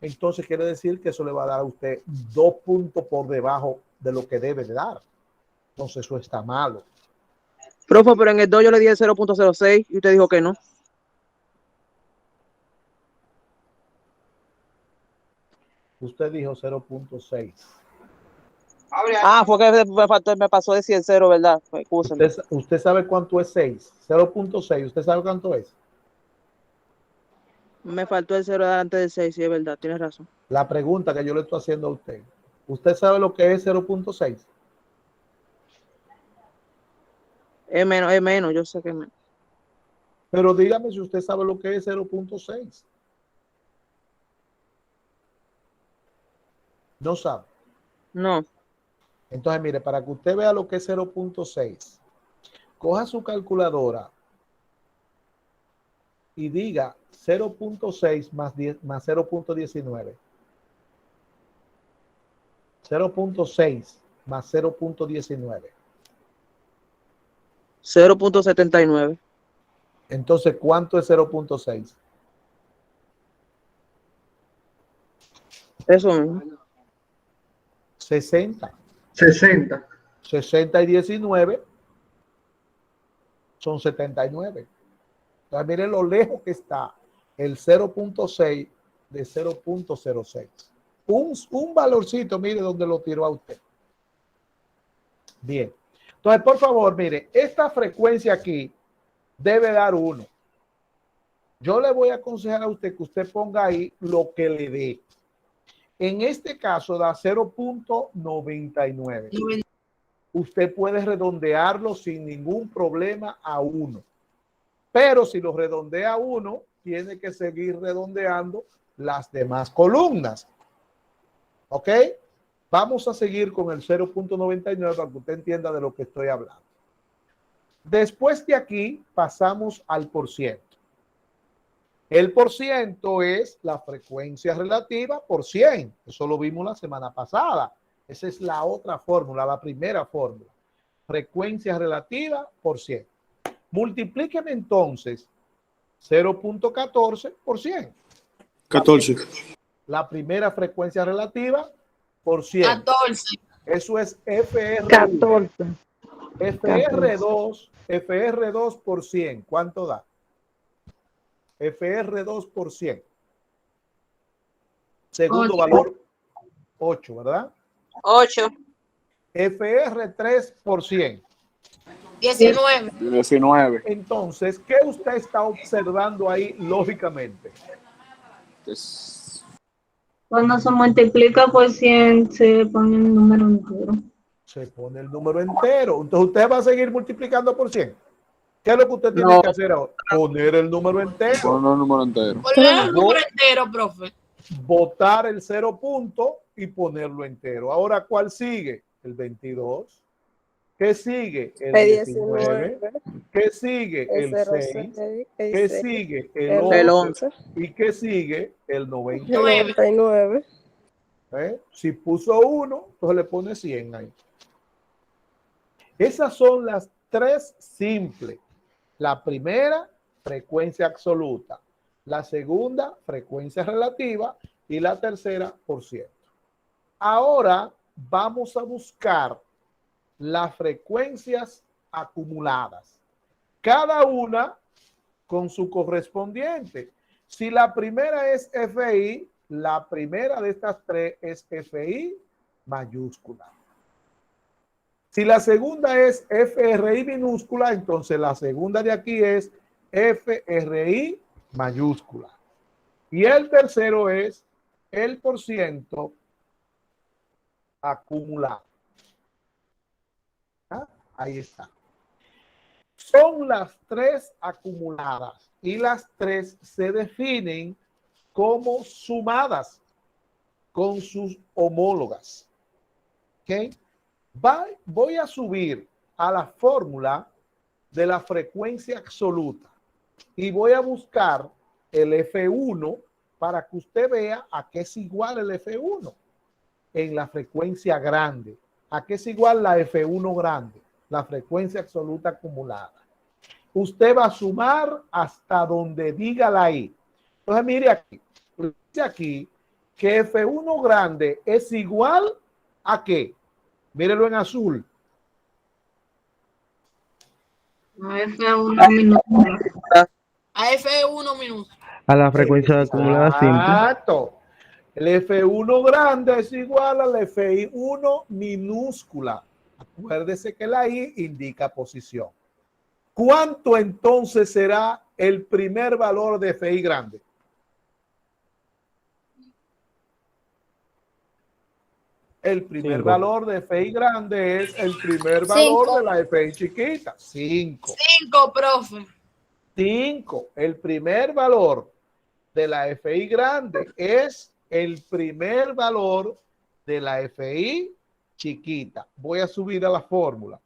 entonces quiere decir que eso le va a dar a usted 2 puntos por debajo de lo que debe de dar. Entonces eso está malo. Profe, pero en el 2 yo le dije 0.06 y usted dijo que no. Usted dijo 0.6. Ah, fue que me pasó decir el 0, ¿verdad? Usted sabe cuánto es 6. 0.6. ¿Usted sabe cuánto es? Me faltó el 0 antes del 6, sí, es verdad, tienes razón. La pregunta que yo le estoy haciendo a usted. ¿Usted sabe lo que es 0.6? Es menos, yo sé que es menos. Pero dígame si usted sabe lo que es 0.6. No sabe. No. Entonces, mire, para que usted vea lo que es 0.6, coja su calculadora y diga 0.6 más 0.19. 0.6 más 0.19. 0.79. Entonces, ¿cuánto es 0.6? Eso mismo. 60. 60. 60 y 19 son 79. Entonces, miren lo lejos que está el 0.6 de 0.06. Un valorcito, mire dónde lo tiró a usted. Bien. Entonces, por favor, mire, esta frecuencia aquí debe dar 1. Yo le voy a aconsejar a usted que usted ponga ahí lo que le dé. En este caso da 0.99. Usted puede redondearlo sin ningún problema a 1. Pero si lo redondea a 1, tiene que seguir redondeando las demás columnas. ¿Ok? Vamos a seguir con el 0.99 para que usted entienda de lo que estoy hablando. Después de aquí pasamos al %. El % es la frecuencia relativa por 100. Eso lo vimos la semana pasada. Esa es la otra fórmula, la primera fórmula. Frecuencia relativa por 100. Multiplíqueme entonces 0.14 por 100. 14. La primera frecuencia relativa por 100. 14. Eso es FR. 14. FR2. FR2 por 100. ¿Cuánto da? FR2 por 100. Segundo 8. valor, 8, ¿verdad? 8. FR3 por 100. 19. 19. Entonces, ¿qué usted está observando ahí lógicamente? Cuando se multiplica por 100 se pone el número entero. Se pone el número entero. Entonces, usted va a seguir multiplicando por 100. ¿Qué es lo que usted tiene No. que hacer ahora? Poner el número entero. Poner el número entero. Poner el número entero, profe. Botar el 0 punto y ponerlo entero. Ahora, ¿cuál sigue? El 22. ¿Qué sigue? El 19. ¿Qué sigue? El 6. ¿Qué sigue? El 11. ¿Y qué sigue? El 99. Si puso 1, entonces le pone 100 ahí. Esas son las tres simples. La primera, frecuencia absoluta. La segunda, frecuencia relativa. Y la tercera, por ciento. Ahora vamos a buscar las frecuencias acumuladas. Cada una con su correspondiente. Si la primera es FI, la primera de estas tres es FI mayúscula. Si la segunda es FRI minúscula, entonces la segunda de aquí es FRI mayúscula. Y el tercero es el porciento acumulado. ¿Ah? Ahí está. Son las tres acumuladas y las tres se definen como sumadas con sus homólogas. ¿Ok? Voy a subir a la fórmula de la frecuencia absoluta y voy a buscar el F1 para que usted vea a qué es igual el F1 en la frecuencia grande. ¿A qué es igual la F1 grande? La frecuencia absoluta acumulada. Usted va a sumar hasta donde diga la I. Entonces, mire aquí. Dice aquí que F1 grande es igual a ¿qué? Mírelo en azul. A F1 minúscula. A F1 minúscula. A la frecuencia acumulada simple. Exacto. El F1 grande es igual al F1 minúscula. Acuérdese que la I indica posición. ¿Cuánto entonces será el primer valor de FI grande? El primer valor de FI grande es el primer valor de la FI chiquita. 5. 5, profe. 5. El primer valor de la FI grande es el primer valor de la FI chiquita. Voy a subir a la fórmula.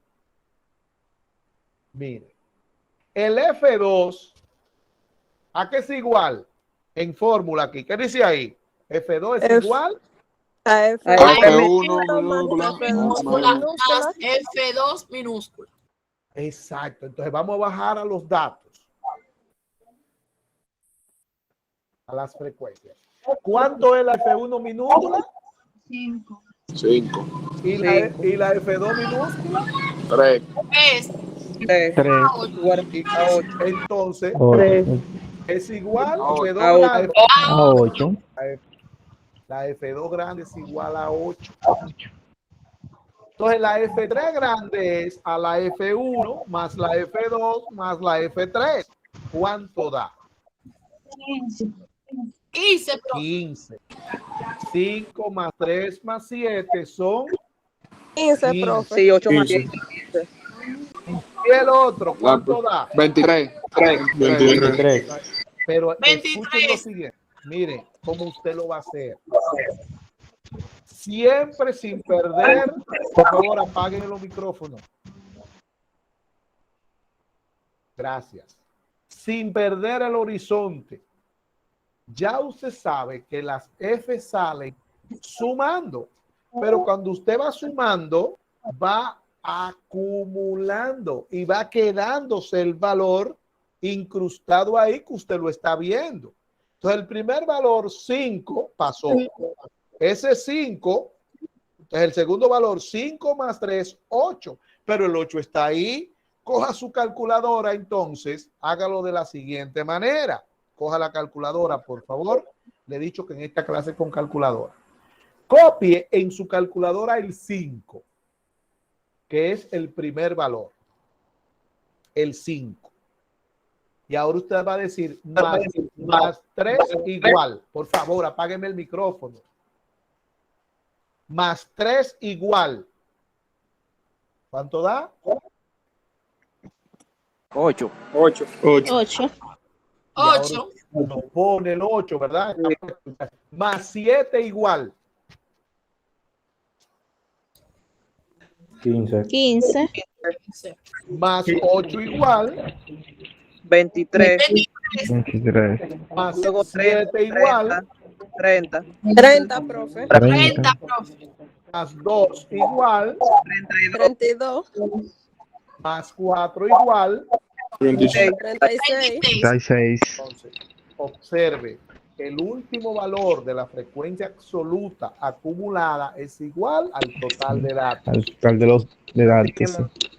Mire, el F2, ¿a qué es igual? En fórmula aquí. ¿Qué dice ahí? F2 es igual a F1 minúscula más F2 minúscula. Exacto. Entonces vamos a bajar a los datos. A las frecuencias. ¿Cuánto es la F1 minúscula? 5. 5. ¿Y la F2 minúscula? 3. 3. 3. Entonces, 8. es igual A 8. La F2 grande es igual a 8. Entonces, la F3 grande es a la F1 más la F2 más la F3. ¿Cuánto da? 15, profe. 15. 5 más 3 más 7 son 15, profe. Sí, 8 más 15. 10. ¿Y el otro cuánto da? 23. 23. Pero 23. escuchen lo siguiente. Mire cómo usted lo va a hacer. Siempre sin perder. Por favor, apaguen los micrófonos. Gracias. Sin perder el horizonte. Ya usted sabe que las F salen sumando. Pero cuando usted va sumando, va acumulando y va quedándose el valor incrustado ahí que usted lo está viendo. Entonces el primer valor 5 pasó. Ese 5, entonces el segundo valor 5 más 3, 8. Pero el 8 está ahí. Coja su calculadora entonces, hágalo de la siguiente manera. Coja la calculadora, por favor. Le he dicho que en esta clase con calculadora. Copie en su calculadora el 5, que es el primer valor. el 5. Y ahora usted va a decir más 3 igual. Por favor, apágueme el micrófono. Más 3 igual. ¿Cuánto da? 8. 8. 8. No pone el 8, ¿verdad? Más 7 igual. 15. 15. Más 8 igual. 23. 23. Más Luego 7 igual. 30. 30, profe. 30. Más 2 igual. 32. Más 4 igual. 36. 36. 36. Entonces, observe, el último valor de la frecuencia absoluta acumulada es igual al total de datos. Al total de datos. Sí.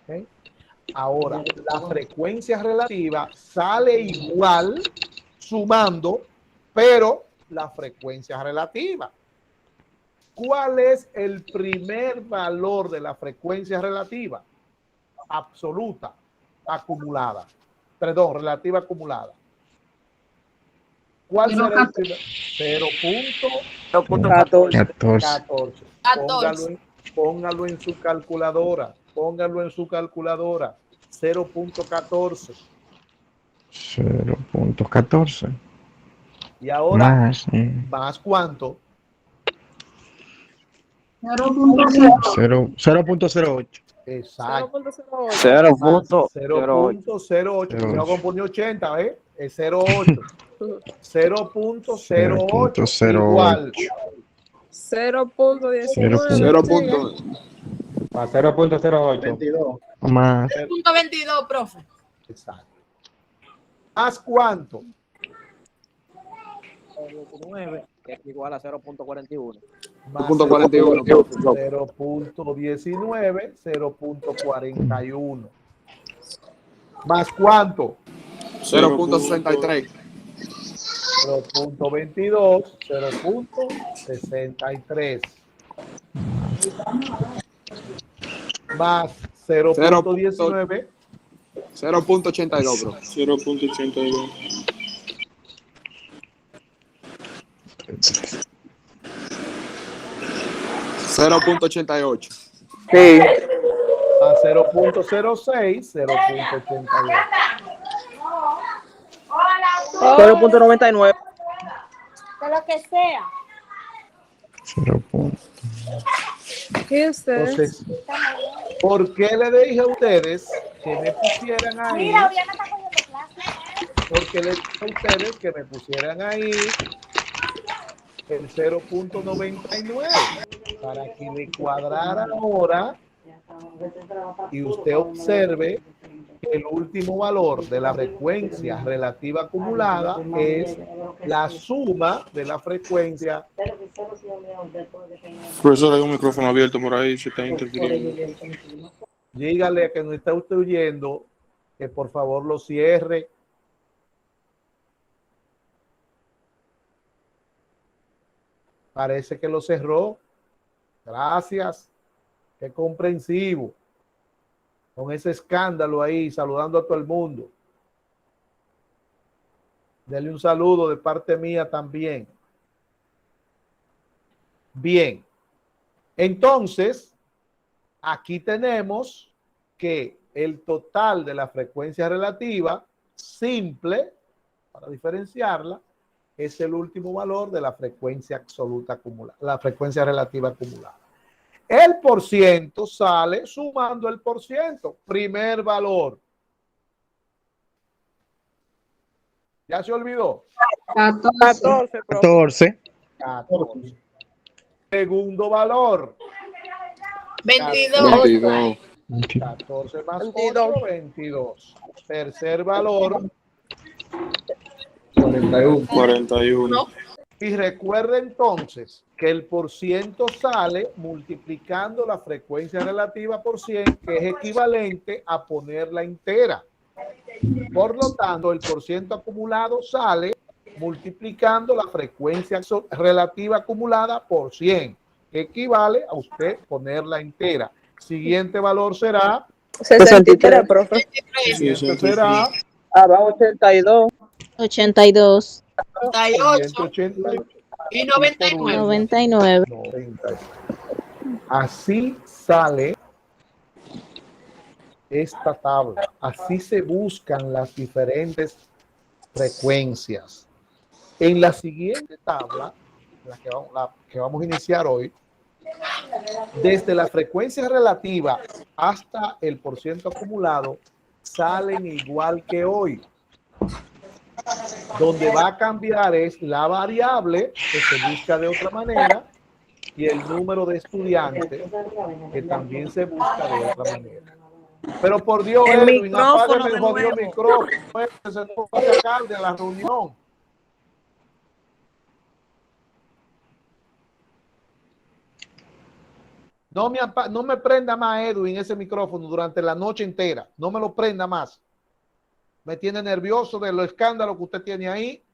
¿Okay? Ahora, la frecuencia relativa sale igual sumando, pero la frecuencia relativa. ¿Cuál es el primer valor de la frecuencia relativa? Absoluta acumulada. Perdón, relativa acumulada. ¿Cuál será el primer? 0.14. Póngalo en su calculadora. Póngalo en su calculadora. 0.14. 0.14. Y ahora, más ¿cuánto? 0.08. Exacto. 0.08. Yo componía 80, ¿ves? Es 0.8. 0.08 igual. 0.19. A 0.08. Más. 0.22, profe. Exacto. ¿Más cuánto? 19, que es igual a 0.41. Más 0.41. 0.19, 0.41. ¿Más cuánto? 0.63. 0.22, 0.63. Más 0.19. 0.82, bro. 0.82. 0.88. Sí. A 0.06, 0.88. 0.99. De lo que sea. 0. ¿Qué es eso? Entonces, ¿por qué le dije a ustedes que me pusieran ahí? Mira, Oriana está cogiendo clase. Porque le dije a ustedes que me pusieran ahí el 0.99 para que le cuadrara ahora y usted observe que el último valor de la frecuencia relativa acumulada es la suma de la frecuencia. Profesor, hay un micrófono abierto por ahí, se está interfiriendo. Dígale que no está usted oyendo, que por favor lo cierre. Parece que lo cerró. Gracias. Qué comprensivo. Con ese escándalo ahí, saludando a todo el mundo. Dele un saludo de parte mía también. Bien. Entonces, aquí tenemos que el total de la frecuencia relativa simple, para diferenciarla, es el último valor de la frecuencia absoluta acumulada, la frecuencia relativa acumulada. El porciento sale sumando el porciento. Primer valor. ¿Ya se olvidó? 14. 14. 14. Segundo valor. 22. 22. 14 más 8, 22. Tercer valor. 41. Y recuerda entonces que el porciento sale multiplicando la frecuencia relativa por 100, que es equivalente a ponerla entera. Por lo tanto, el porciento acumulado sale multiplicando la frecuencia relativa acumulada por 100, que equivale a usted ponerla entera. Siguiente valor será 63, profe. Y esto será Va 82. 82. 88 y 99. 99. 90. Así sale esta tabla. Así se buscan las diferentes frecuencias. En la siguiente tabla, la que vamos a iniciar hoy, desde la frecuencia relativa hasta el porciento acumulado, salen igual que hoy. Donde va a cambiar es la variable, que se busca de otra manera, y el número de estudiantes, que también se busca de otra manera. Pero por Dios, Edwin, apágame el jodido micrófono. Se nos va a sacar de la reunión. No me prenda más, Edwin, ese micrófono durante la noche entera. No me lo prenda más. Me tiene nervioso de los escándalos que usted tiene ahí.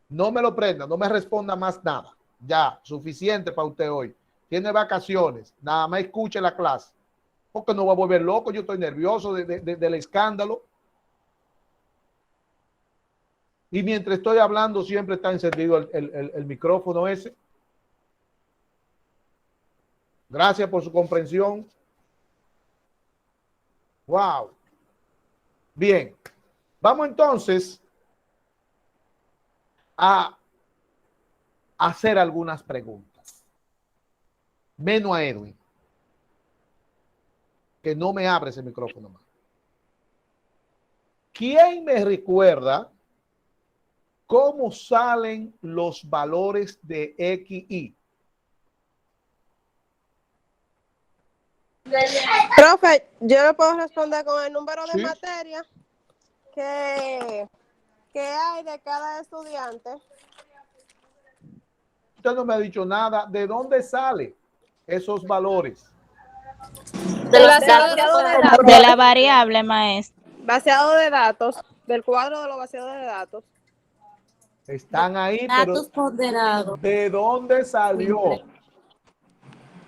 No me lo prenda, no me responda más nada. Ya, suficiente para usted hoy. Tiene vacaciones, nada más escuche la clase. Porque no va a volver loco, yo estoy nervioso del escándalo. Y mientras estoy hablando siempre está encendido el micrófono ese. Gracias por su comprensión. Wow. Bien. Vamos entonces a hacer algunas preguntas. Menos a Edwin, que no me abre ese micrófono más. ¿Quién me recuerda cómo salen los valores de X, Y? Profe, yo le puedo responder con el número de Sí. materia que hay de cada estudiante. Usted no me ha dicho nada. ¿De dónde salen esos valores? De los Vaciado de datos. De la variable, maestra. Vaciado de datos, del cuadro de los vaciados de datos. Están ahí, Datos pero ponderados. ¿de dónde salió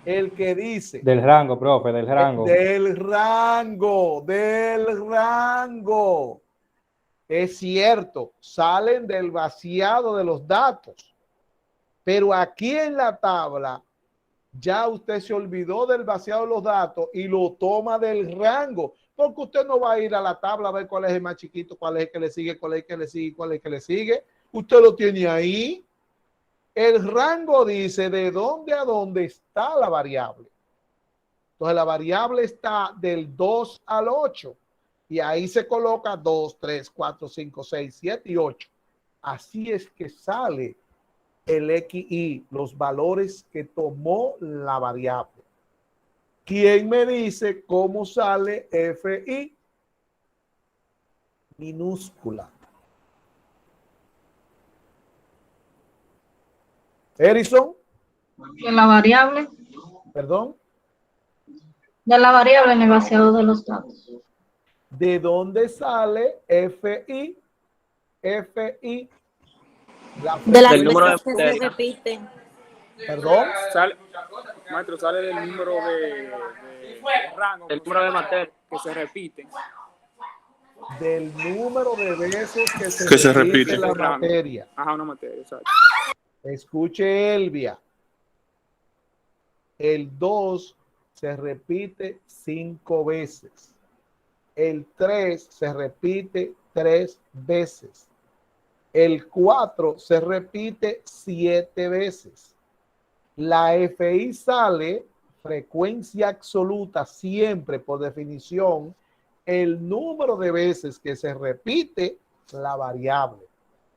el que dice? Del rango, profe, del rango. Del rango, del rango. Es cierto, salen del vaciado de los datos. Pero aquí en la tabla, ya usted se olvidó del vaciado de los datos y lo toma del rango. Porque usted no va a ir a la tabla a ver cuál es el más chiquito, cuál es el que le sigue, cuál es el que le sigue, cuál es el que le sigue. Usted lo tiene ahí. El rango dice de dónde a dónde está la variable. Entonces la variable está del 2 al 8. Y ahí se coloca 2, 3, 4, 5, 6, 7 y 8. Así es que sale el XY, los valores que tomó la variable. ¿Quién me dice cómo sale FI? Minúscula. Erison. De la variable. Perdón. De la variable en el vaciado de los datos. ¿De dónde sale FI? FI. De las Del número veces de que se materia. repiten. Perdón. Maestro, sale del número de rango, el número de materia que se repiten. Del número de veces que Que se repite la Rango. materia. Ajá, una materia, exacto. Escuche, Elvia. El 2 se repite 5 veces. El 3 se repite 3 veces. El 4 se repite 7 veces. La FI sale frecuencia absoluta siempre, por definición, el número de veces que se repite la variable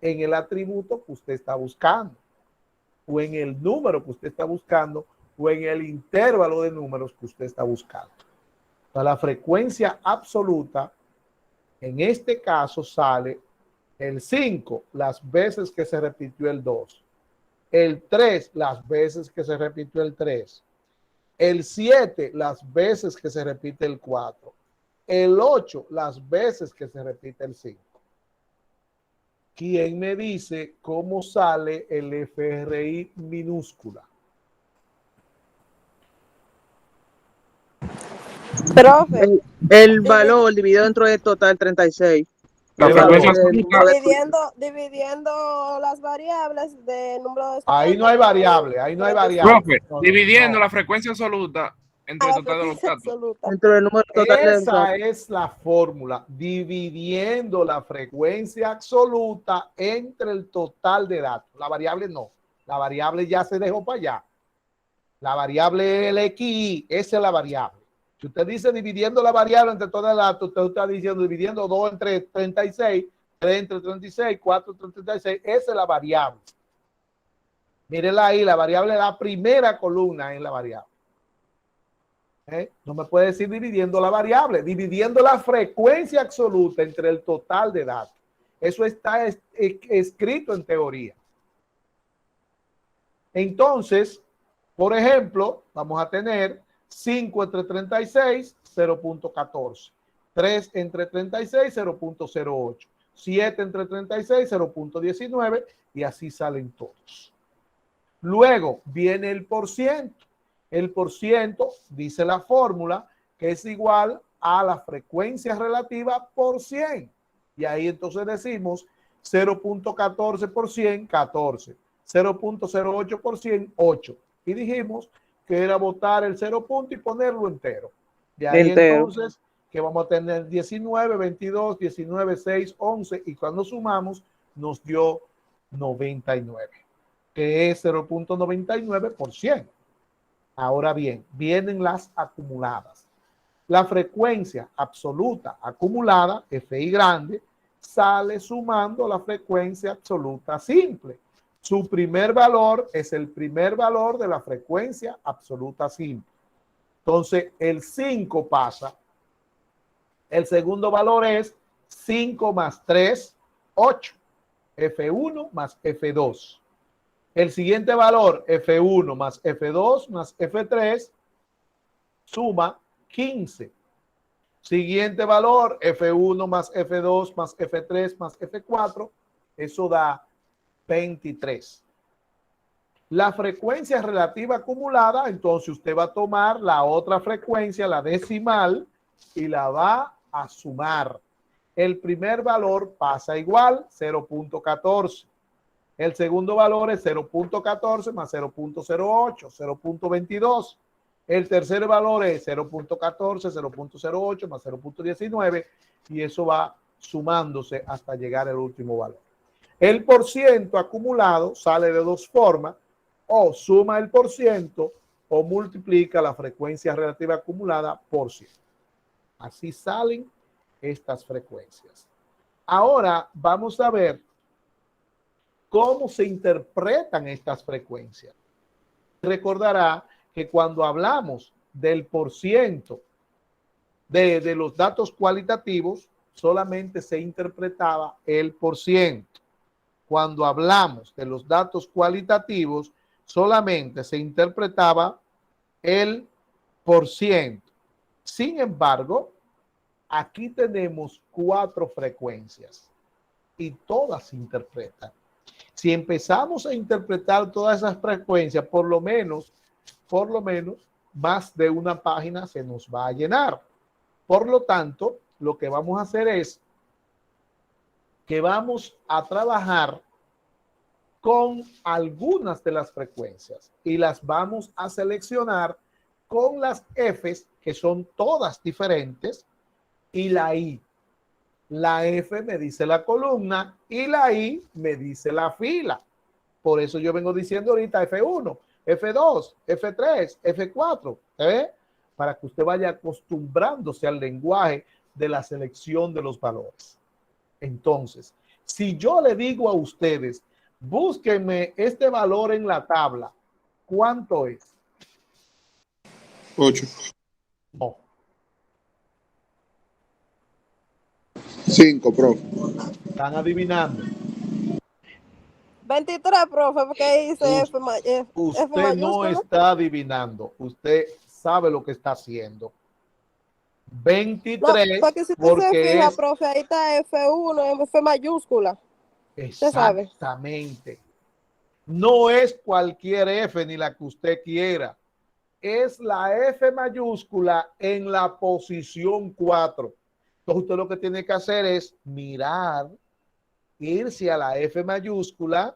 en el atributo que usted está buscando, o en el número que usted está buscando, o en el intervalo de números que usted está buscando. Entonces, la frecuencia absoluta, en este caso, sale el 5, las veces que se repitió el 2. El 3, las veces que se repitió el 3. El 7, las veces que se repite el 4. El 8, las veces que se repite el 5. ¿Quién me dice cómo sale el FRI minúscula? Profe, El valor dividido dentro del total 36. La ¿Qué frecuencia valor? absoluta. dividiendo las variables del número de Ahí no hay variable, ahí no hay variable. Profe, No, no, dividiendo no. la frecuencia absoluta entre a el la total de los frecuencia datos. absoluta. Dentro del número total de los Esa datos. es la fórmula, dividiendo la frecuencia absoluta entre el total de datos. La variable no, la variable ya se dejó para allá. La variable LXI, esa es la variable. Si usted dice dividiendo la variable entre todas las datos, usted está diciendo dividiendo 2 entre 36, 3 entre 36, 4 entre 36, esa es la variable. Mírenla ahí, la variable, la primera columna en la variable. No me puede decir dividiendo la variable, dividiendo la frecuencia absoluta entre el total de datos. Eso está escrito en teoría. Entonces, por ejemplo, vamos a tener 5 entre 36, 0.14. 3 entre 36, 0.08. 7 entre 36, 0.19 y así salen todos. Luego viene el porciento. El porciento, dice la fórmula, que es igual a la frecuencia relativa por 100. Y ahí entonces decimos 0.14 por 100, 14. 0.08 por 100, 8. Y dijimos que era botar el 0 punto y ponerlo entero. De ahí Entero. entonces que vamos a tener 19, 22, 19, 6, 11 y cuando sumamos nos dio 99, que es 0.99%. Ahora bien, vienen las acumuladas. La frecuencia absoluta acumulada, FI grande, sale sumando la frecuencia absoluta simple. Su primer valor es el primer valor de la frecuencia absoluta simple. Entonces, el 5 pasa. El segundo valor es 5 más 3, 8. F1 más F2. El siguiente valor, F1 más F2 más F3, suma 15. Siguiente valor, F1 más F2 más F3 más F4, eso da 23. La frecuencia relativa acumulada, entonces usted va a tomar la otra frecuencia, la decimal, y la va a sumar. El primer valor pasa igual, 0.14. El segundo valor es 0.14 más 0.08, 0.22. El tercer valor es 0.14, 0.08 más 0.19 y eso va sumándose hasta llegar al último valor. El porciento acumulado sale de dos formas, o suma el porciento o multiplica la frecuencia relativa acumulada por 100. Así salen estas frecuencias. Ahora vamos a ver cómo se interpretan estas frecuencias. Recordará que cuando hablamos del porciento de los datos cualitativos, solamente se interpretaba el porciento. Cuando hablamos de los datos cualitativos, solamente se interpretaba el porciento. Sin embargo, aquí tenemos 4 frecuencias y todas se interpretan. Si empezamos a interpretar todas esas frecuencias, por lo menos, más de una página se nos va a llenar. Por lo tanto, lo que vamos a hacer es que vamos a trabajar con algunas de las frecuencias y las vamos a seleccionar con las Fs, que son todas diferentes, y la I. La F me dice la columna y la I me dice la fila. Por eso yo vengo diciendo ahorita F1, F2, F3, F4, para que usted vaya acostumbrándose al lenguaje de la selección de los valores. Entonces, si yo le digo a ustedes, búsquenme este valor en la tabla, ¿cuánto es? 8. No. 5, profe. Están adivinando. 23, profe, porque dice F Usted no mayúscula. está adivinando. Usted sabe lo que está haciendo. 23, No, porque si usted porque se fija, es profe, ahí está F1, F mayúscula. Usted sabe. Exactamente. No es cualquier F ni la que usted quiera. Es la F mayúscula en la posición 4. Entonces usted lo que tiene que hacer es mirar, irse a la F mayúscula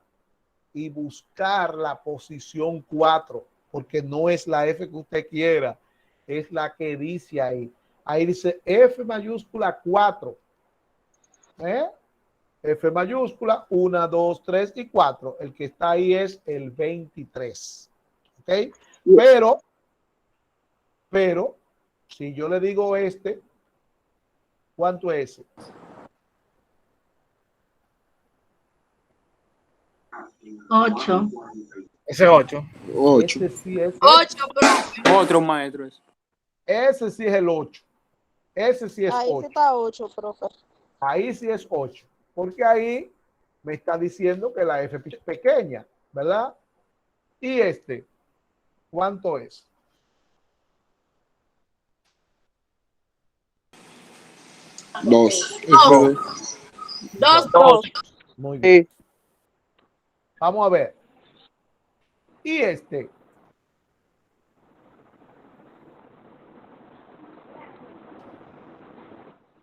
y buscar la posición 4, porque no es la F que usted quiera, es la que dice ahí. Ahí dice F mayúscula 4. F mayúscula 1, 2, 3 y 4. El que está ahí es el 23. ¿Ok? Pero, si yo le digo ¿cuánto es? Ocho. Ese es 8. 8. Ese sí es 8, profe. Otro maestro es. Ese sí es el 8. Ese sí es Ahí 8. sí está 8, profe. Ahí sí es 8. Porque ahí me está diciendo que la F es pequeña, ¿verdad? Y ¿cuánto es? Dos. 2, profe. Muy bien. Vamos a ver. Y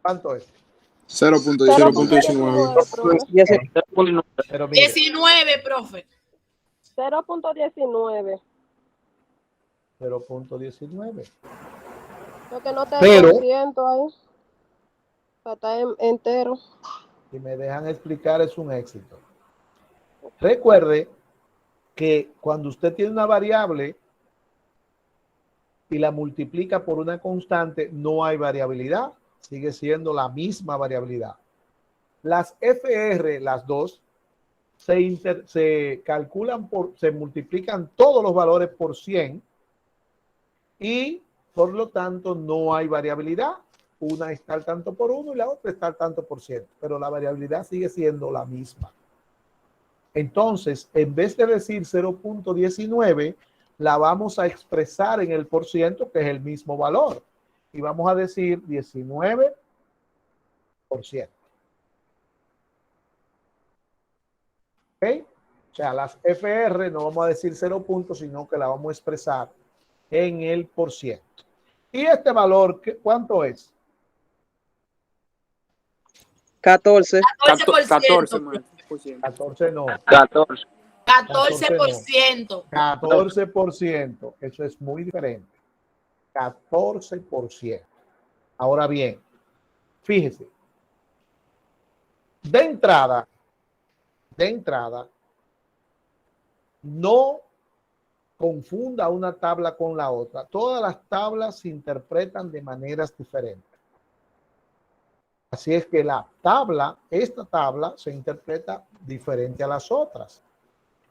¿cuánto es? 0.19. Pero mire, 19, profe. 0.19. 0.19. Lo que no está Pero- el por ciento ahí. Está entero. si me dejan explicar, es un éxito. Recuerde que cuando usted tiene una variable y la multiplica por una constante, no hay variabilidad, sigue siendo la misma variabilidad. Las FR, las dos, se calculan se multiplican todos los valores por 100 y por lo tanto no hay variabilidad. Una está al tanto por 1 y la otra está al tanto por 100, pero la variabilidad sigue siendo la misma. Entonces, en vez de decir 0.19, la vamos a expresar en el por ciento, que es el mismo valor. Y vamos a decir 19%. ¿Ok? O sea, las FR no vamos a decir 0 puntos, sino que la vamos a expresar en el por ciento. ¿Y este valor cuánto es? 14. 14, 14%. maestro. 14 no. 14. 14%. 14%. Eso es muy diferente. 14%. Ahora bien, fíjese. De entrada, no confunda una tabla con la otra. Todas las tablas se interpretan de maneras diferentes. Así es que esta tabla se interpreta diferente a las otras.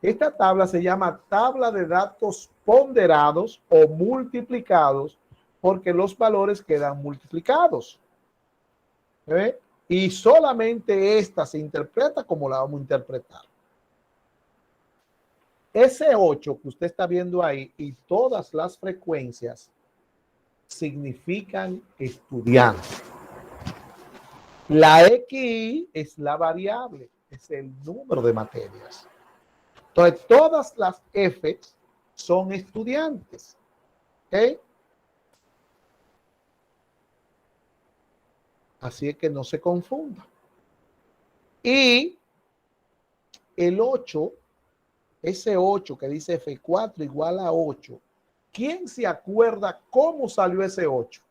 Esta tabla se llama tabla de datos ponderados o multiplicados porque los valores quedan multiplicados. ¿Ve? Y solamente esta se interpreta como la vamos a interpretar. Ese 8 que usted está viendo ahí y todas las frecuencias significan estudiantes. La XI es la variable, es el número de materias. Entonces, todas las F son estudiantes. ¿Ok? Así es que no se confunda. Y el 8, ese 8 que dice F4 igual a 8, ¿quién se acuerda cómo salió ese 8?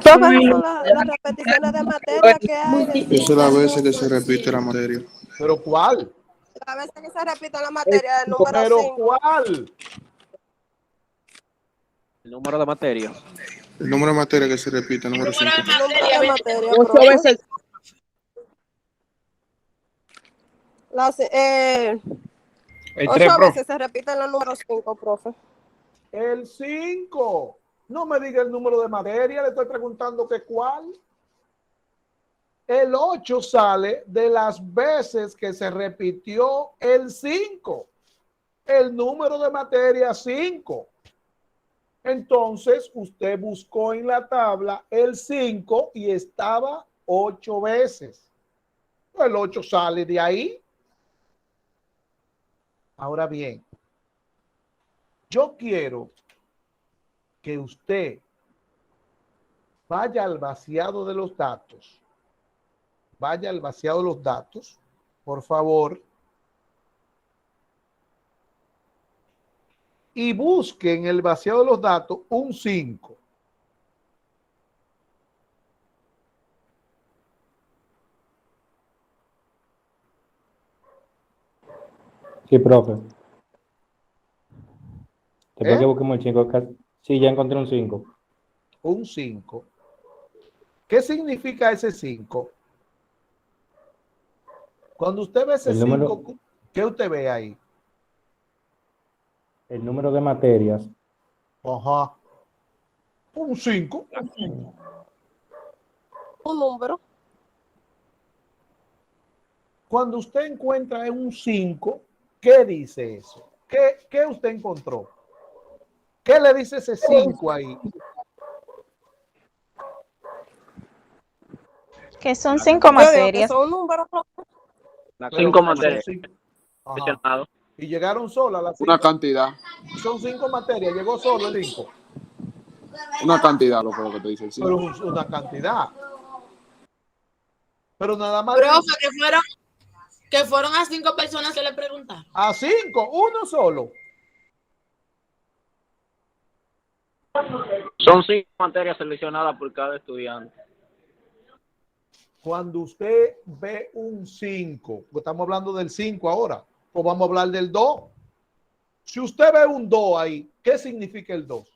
Todas son las repeticiones de materia que hay. Esa es la vez que se repite la materia. ¿Pero cuál? La vez que se repite la materia del número ¿Pero 5. cuál? El número de materia. El número de materia que se repite, el número 5. Número de materia, 8 profe. veces. El 3, 8 profe. veces se repite el número 5, profe. El 5. No me diga el número de materia, le estoy preguntando que cuál. El 8 sale de las veces que se repitió el 5. El número de materia 5. Entonces, usted buscó en la tabla el 5 y estaba 8 veces. El 8 sale de ahí. Ahora bien, yo quiero que usted vaya al vaciado de los datos. Vaya al vaciado de los datos, por favor. Y busque en el vaciado de los datos un 5. Sí, profe. Después que busquemos el 5, sí, ya encontré un 5. Un 5. ¿Qué significa ese 5? Cuando usted ve ese 5, ¿qué usted ve ahí? El número de materias. Ajá. Un 5. Un número. Cuando usted encuentra un 5, ¿qué dice eso? ¿Qué usted encontró? ¿Qué le dice ese 5 ahí? Que son 5 materias. Son números. 5 materias. Ajá. Y llegaron solas las 5. Una cantidad. Son 5 materias. Llegó solo el 5. Una cantidad, lo que te dice el 5. Pero es una cantidad. Pero nada más. Profe, que fueron a 5 personas que le preguntaron. A 5, uno solo. Son 5 materias seleccionadas por cada estudiante. Cuando usted ve un 5, estamos hablando del 5 ahora, o vamos a hablar del 2. Si usted ve un 2 ahí, ¿qué significa el 2?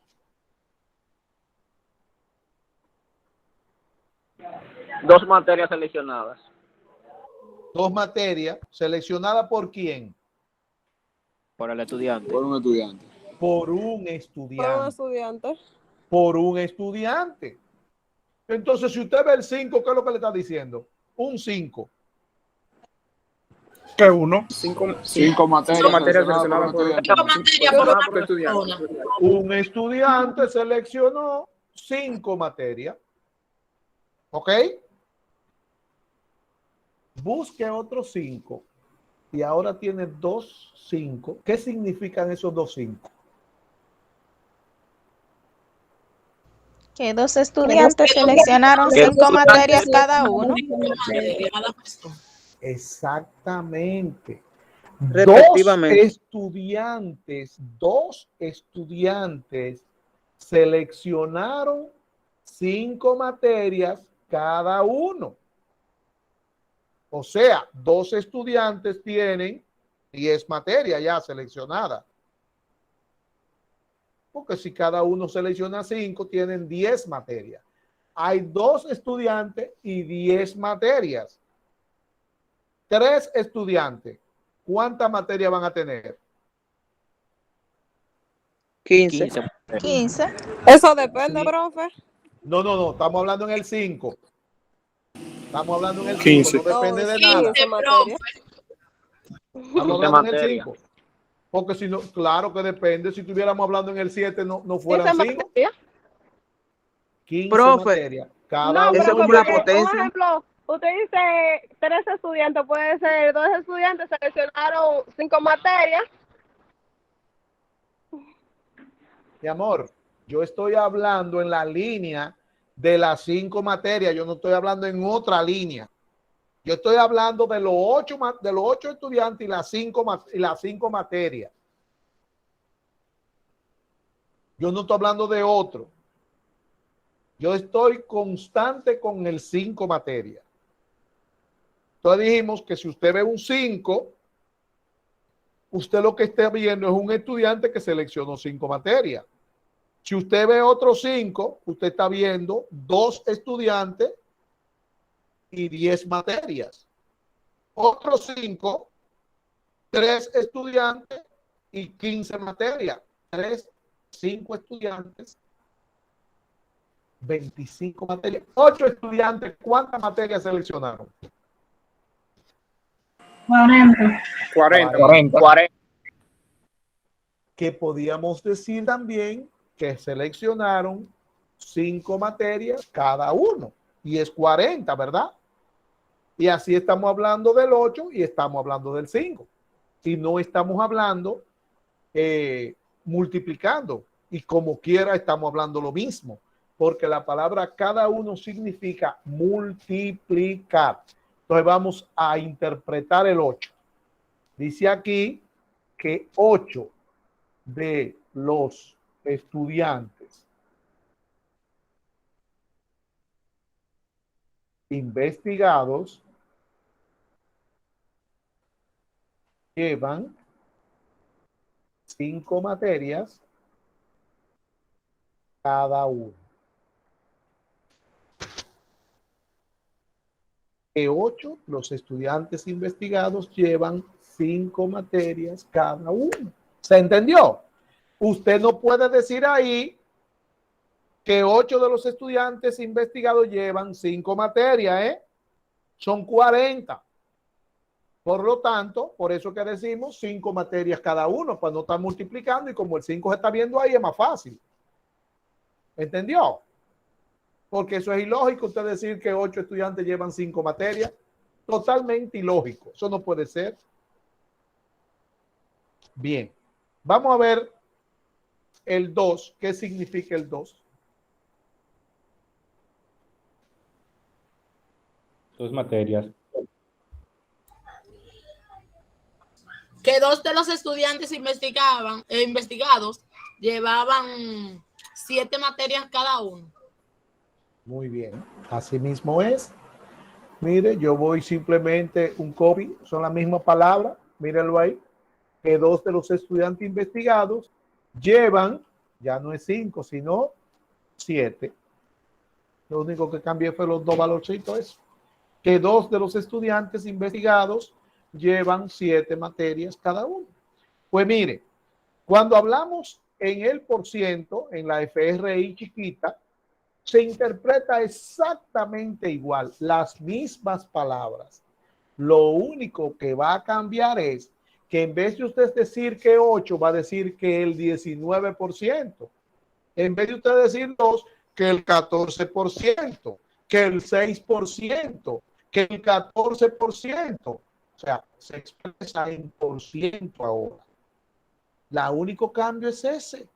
Dos materias seleccionadas. 2 materias seleccionadas por quién? Por el estudiante. Por un estudiante. Por un estudiante. Por un estudiante. Por un estudiante. Entonces, si usted ve el 5, ¿qué es lo que le está diciendo? Un 5. ¿Qué uno? 5 materias. 5 materias seleccionadas por un estudiante. Un estudiante seleccionó 5 materias. ¿Ok? Busque otros 5 y ahora tiene 2 5. ¿Qué significan esos 2 5? Que 2 estudiantes seleccionaron 5 materias cada uno. Exactamente. Respectivamente. Dos estudiantes seleccionaron 5 materias cada uno. O sea, 2 estudiantes tienen 10 materias ya seleccionadas. Porque si cada uno selecciona 5, tienen 10 materias. Hay 2 estudiantes y 10 materias. 3 estudiantes. ¿Cuántas materias van a tener? 15. Eso depende, profe. No. Estamos hablando en el 5. Estamos hablando en el 5. 15. No depende de nada. Estamos hablando en el 5. Porque si no, claro que depende. Si estuviéramos hablando en el 7, no fueran 5. 15 Profe, materias. Cada No, ese pero cumple la porque, potencia. un ejemplo, usted dice 3 estudiantes, puede ser 2 estudiantes seleccionaron 5 materias. Mi amor, yo estoy hablando en la línea de las 5 materias. Yo no estoy hablando en otra línea. Yo estoy hablando de los 8 estudiantes y las 5 materias. Yo no estoy hablando de otro. Yo estoy constante con el 5 materias. Entonces dijimos que si usted ve un 5, usted lo que está viendo es un estudiante que seleccionó 5 materias. Si usted ve otro 5, usted está viendo 2 estudiantes y 10 materias. Otro 5, 3 estudiantes y 15 materias. 5 estudiantes, 25 materias. 8 estudiantes, ¿cuántas materias seleccionaron? 40. Que podíamos decir también que seleccionaron 5 materias cada uno. Y es 40, ¿verdad? Y así estamos hablando del 8 y estamos hablando del 5. Y no estamos hablando multiplicando. Y como quiera estamos hablando lo mismo. Porque la palabra cada uno significa multiplicar. Entonces vamos a interpretar el 8. Dice aquí que 8 de los estudiantes investigados llevan 5 materias cada uno. Que 8 los estudiantes investigados llevan 5 materias cada uno. ¿Se entendió? Usted no puede decir ahí que 8 de los estudiantes investigados llevan 5 materias, ¿eh? Son 40. Por lo tanto, por eso que decimos 5 materias cada uno, cuando está multiplicando, y como el 5 se está viendo ahí, es más fácil. ¿Entendió? Porque eso es ilógico, usted decir que 8 estudiantes llevan 5 materias. Totalmente ilógico. Eso no puede ser. Bien. Vamos a ver el 2. ¿Qué significa el 2? 2 materias. Que 2 de los estudiantes investigados llevaban 7 materias cada uno. Muy bien. Así mismo es. Mire, yo voy simplemente un copy. Son la misma palabra. Mírenlo ahí. Que 2 de los estudiantes investigados llevan, ya no es 5, sino 7. Lo único que cambié fue los 2 valorcitos. Eso. Que 2 de los estudiantes investigados llevan 7 materias cada uno. Pues mire, cuando hablamos en el porciento, en la FRI chiquita, se interpreta exactamente igual, las mismas palabras. Lo único que va a cambiar es que en vez de usted decir que 8, va a decir que el 19%. En vez de usted decir 2, que el 14%, que el 6%, que el 14%. O sea, se expresa en por ciento ahora. El único cambio es ese.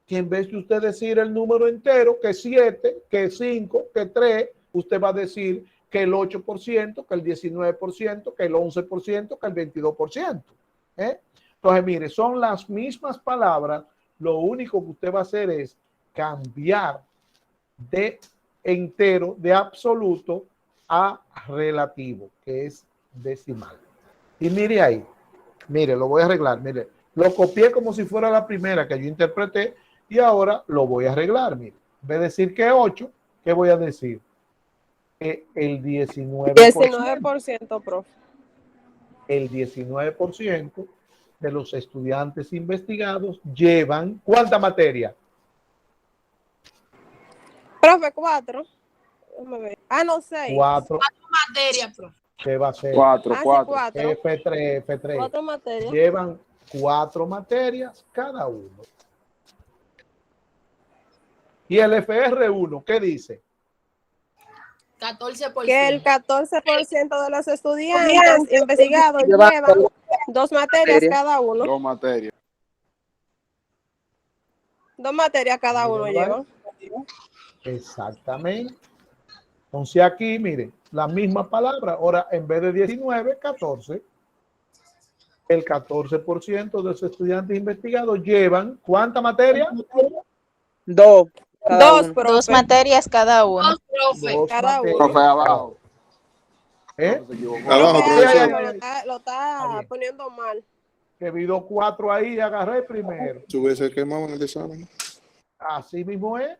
Que en vez de usted decir el número entero, que 7, que 5, que 3, usted va a decir que el 8%, que el 19%, que el 11%, que el 22%. Entonces, mire, son las mismas palabras. Lo único que usted va a hacer es cambiar de entero, de absoluto, a relativo, que es decimal. Y mire ahí, mire, lo voy a arreglar, mire, lo copié como si fuera la primera que yo interpreté y ahora lo voy a arreglar, mire. En vez de decir que 8, ¿qué voy a decir? Que el 19%. 19%, profe. El 19% de los estudiantes investigados llevan, ¿cuánta materia? Profe, 4. No, 6. 4 materias, profe. ¿Qué va a ser? 4. F3. 4 materias. Llevan 4 materias cada uno. Y el FR1, ¿qué dice? 14%. Que el 14% de los estudiantes investigados llevan 2 materias cada uno. 2 materias. 2 materias cada uno llevan. Exactamente. Entonces aquí, miren, la misma palabra. Ahora, en vez de 19, 14. El 14% de los estudiantes investigados llevan, ¿cuánta materia? 2. 2 materias cada uno. 2, profe. Cada uno. Profe, abajo. Abajo, profesor. Lo está poniendo mal. Que vi 2, 4 ahí y agarré primero. Se hubiese quemado en el examen. Así mismo es.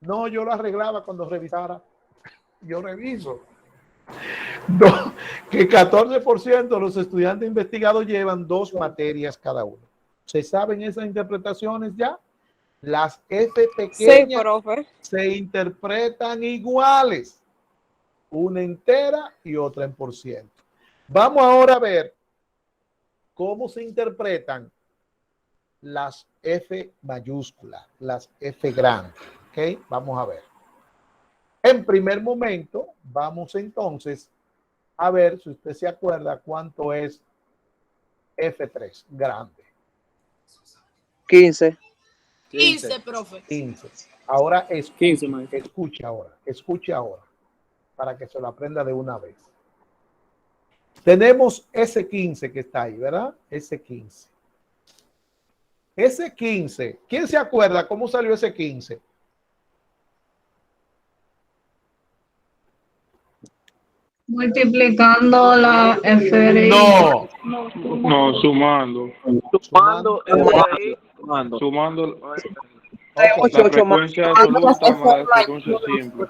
No, yo lo arreglaba cuando revisara. Yo reviso. No, que 14% de los estudiantes investigados llevan 2 materias cada uno. ¿Se saben esas interpretaciones ya? Las F pequeñas se interpretan iguales. Una entera y otra en por ciento. Vamos ahora a ver cómo se interpretan las F mayúsculas, las F grandes. ¿Ok? Vamos a ver. En primer momento, vamos entonces a ver si usted se acuerda cuánto es F3 grande. 15. 15, profe. 15. Ahora 15, maestro. escuche ahora, para que se lo aprenda de una vez. Tenemos ese 15 que está ahí, ¿verdad? Ese 15. Ese 15, ¿quién se acuerda cómo salió ese 15? Multiplicando la FRI. No. No, sumando. Sumando FRI. Sumando Ok. la frecuencia absoluta más la frecuencia simple.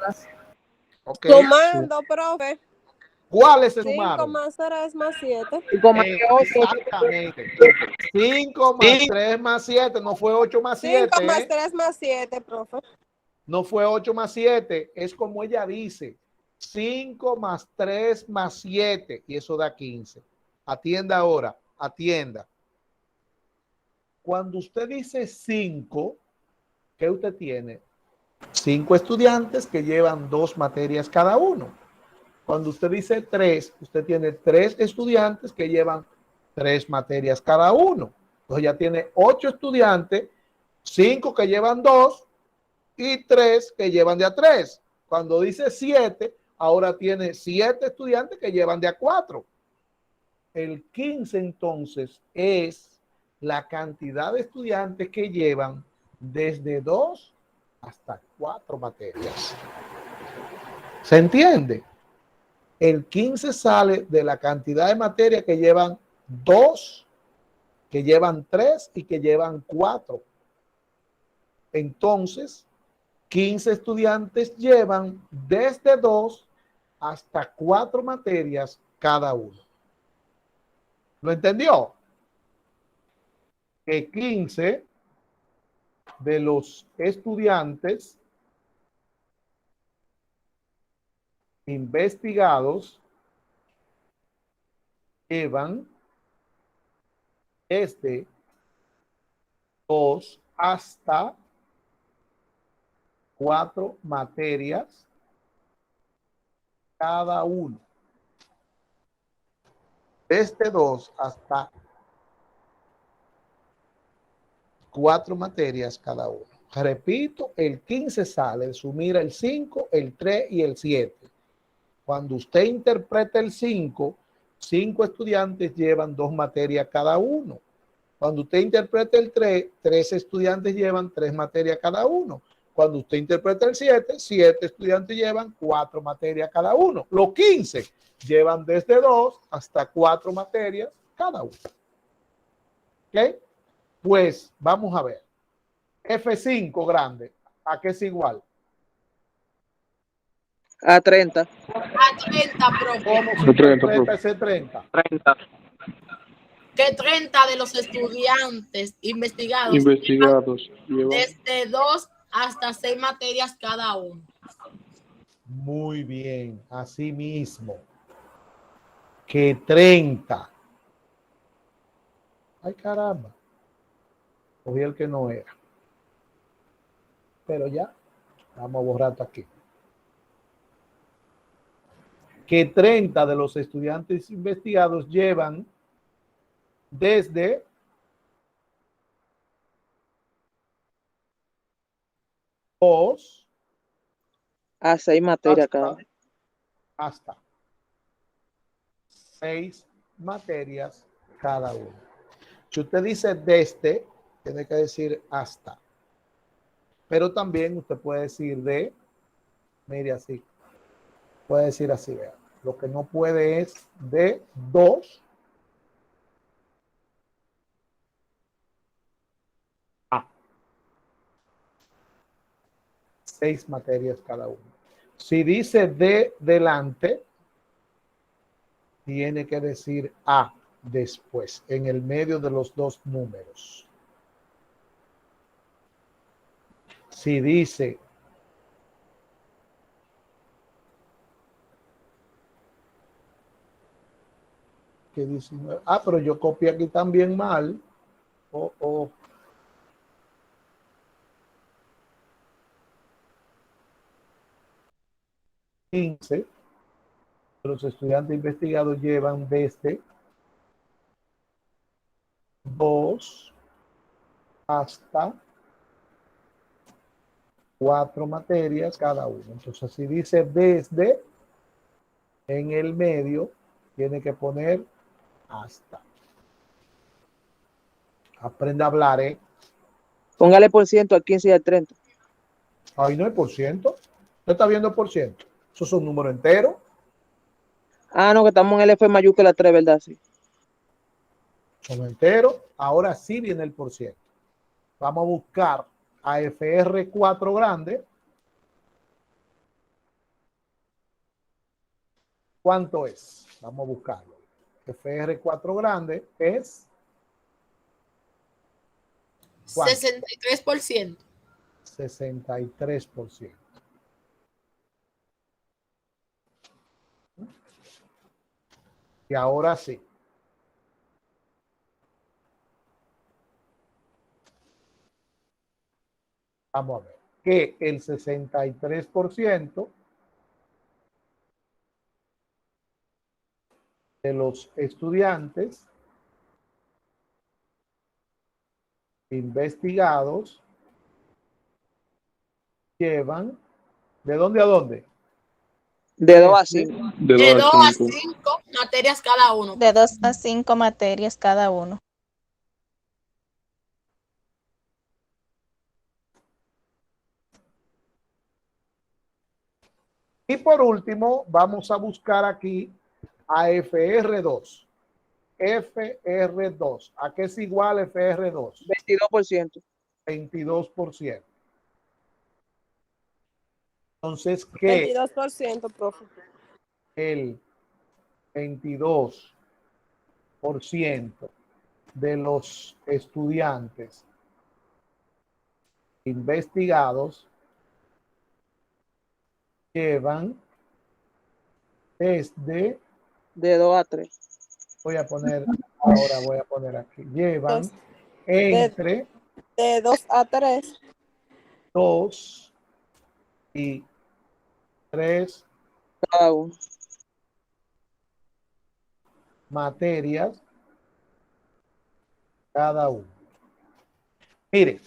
Ok. Sumando, profe. ¿Cuáles se 5 sumaron? más 3 más 7. Exactamente. 5 más 3 más 7, no fue 8 más 7. 5 más 3 más 7, profe. No fue 8 más 7, es como ella dice. 5 más 3 más 7 y eso da 15. Atienda ahora, atienda. Cuando usted dice 5, ¿qué usted tiene? 5 estudiantes que llevan 2 materias cada uno. Cuando usted dice 3, usted tiene 3 estudiantes que llevan 3 materias cada uno. Entonces ya tiene 8 estudiantes, 5 que llevan 2 y 3 que llevan de a 3. Cuando dice 7, ahora tiene 7 estudiantes que llevan de a 4. El 15 entonces es la cantidad de estudiantes que llevan desde 2 hasta 4 materias. ¿Se entiende? El 15 sale de la cantidad de materias que llevan 2, que llevan 3 y que llevan 4. Entonces, 15 estudiantes llevan desde 2 hasta 4 materias cada uno. ¿Lo entendió? Que 15 de los estudiantes investigados llevan desde 2 hasta 4 materias cada uno. Desde 2 hasta 4 materias cada uno. Repito, el 15 sale de sumir el 5, el 3 y el 7. Cuando usted interpreta el 5, 5 estudiantes llevan 2 materias cada uno. Cuando usted interpreta el 3, 3 estudiantes llevan 3 materias cada uno. Cuando usted interpreta el 7, 7 estudiantes llevan 4 materias cada uno. Los 15 llevan desde 2 hasta 4 materias cada uno. ¿Ok? Pues vamos a ver. F5 grande, ¿a qué es igual? A 30. A 30, profe. ¿Cómo se interpreta ese 30? 30. Que 30 de los estudiantes investigados Llevan desde 2 hasta 6 materias cada uno. Muy bien, así mismo. Que 30. Ay, caramba. Cogí el que no era. Pero ya, vamos a borrar esto aquí. Que 30 de los estudiantes investigados llevan desde dos A 6 materias cada uno. hasta 6 materias cada uno. Si usted dice desde, tiene que decir hasta. Pero también usted puede decir de, mire así. Puede decir así, vean. Lo que no puede es de 2 a 6 materias cada uno. Si dice de delante, tiene que decir a después, en el medio de los dos números. Si dice que 19, pero yo copié aquí también mal. 15 de los estudiantes investigados llevan desde 2 hasta 4 materias cada uno. Entonces, si dice desde, en el medio, tiene que poner hasta. Aprenda a hablar, ¿eh? Póngale por ciento al 15 y al 30. Ahí no hay por ciento. ¿Usted está viendo por ciento? Eso es un número entero. Ah, no, que estamos en el F mayúscula 3, ¿verdad? Sí. Son enteros. Ahora sí viene el por ciento. Vamos a buscar a FR4 grande. ¿Cuánto es? Vamos a buscarlo. FR4 grande es 63%. 63%. Y ahora sí. Vamos a ver que el 63% de los estudiantes investigados llevan ¿de dónde a dónde? De 2 a 5. De 2 a 5 materias cada uno. De 2 a 5 materias cada uno. Y por último, vamos a buscar aquí a FR2. FR2. ¿A qué es igual FR2? 22%. 22%. Entonces, ¿qué? 22%, profe. El 22% de los estudiantes investigados llevan desde de 2 a 3. Voy a poner aquí. Llevan entre de 2 a 3. 2 y 3 cada uno. Materias cada uno. Mire,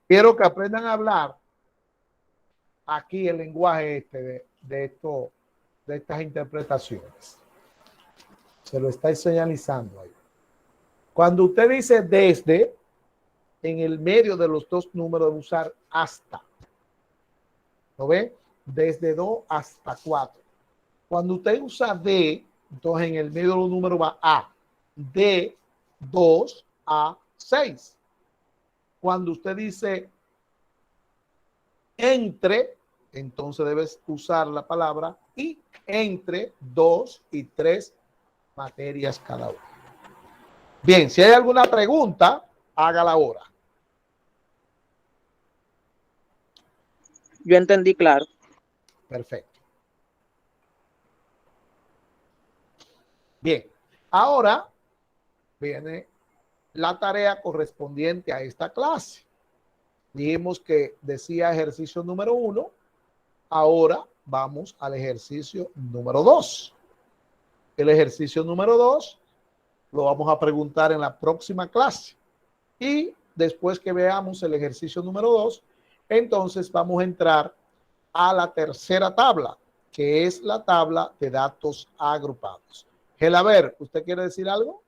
quiero que aprendan a hablar aquí el lenguaje de estas interpretaciones. Se lo está señalizando ahí. Cuando usted dice desde, en el medio de los dos números de usar hasta. ¿Lo ve? Desde 2 hasta 4. Cuando usted usa de, entonces en el medio de los números va a. De 2 a 6. Cuando usted dice entre, entonces debes usar la palabra y entre 2 y 3 materias cada uno. Bien, si hay alguna pregunta, hágala ahora. Yo entendí claro. Perfecto. Bien, ahora viene la tarea correspondiente a esta clase. Dijimos que decía ejercicio número 1. Ahora vamos al ejercicio número 2. El ejercicio número 2 lo vamos a preguntar en la próxima clase. Y después que veamos el ejercicio número 2, entonces vamos a entrar a la tercera tabla, que es la tabla de datos agrupados. Gelaber, ¿usted quiere decir algo?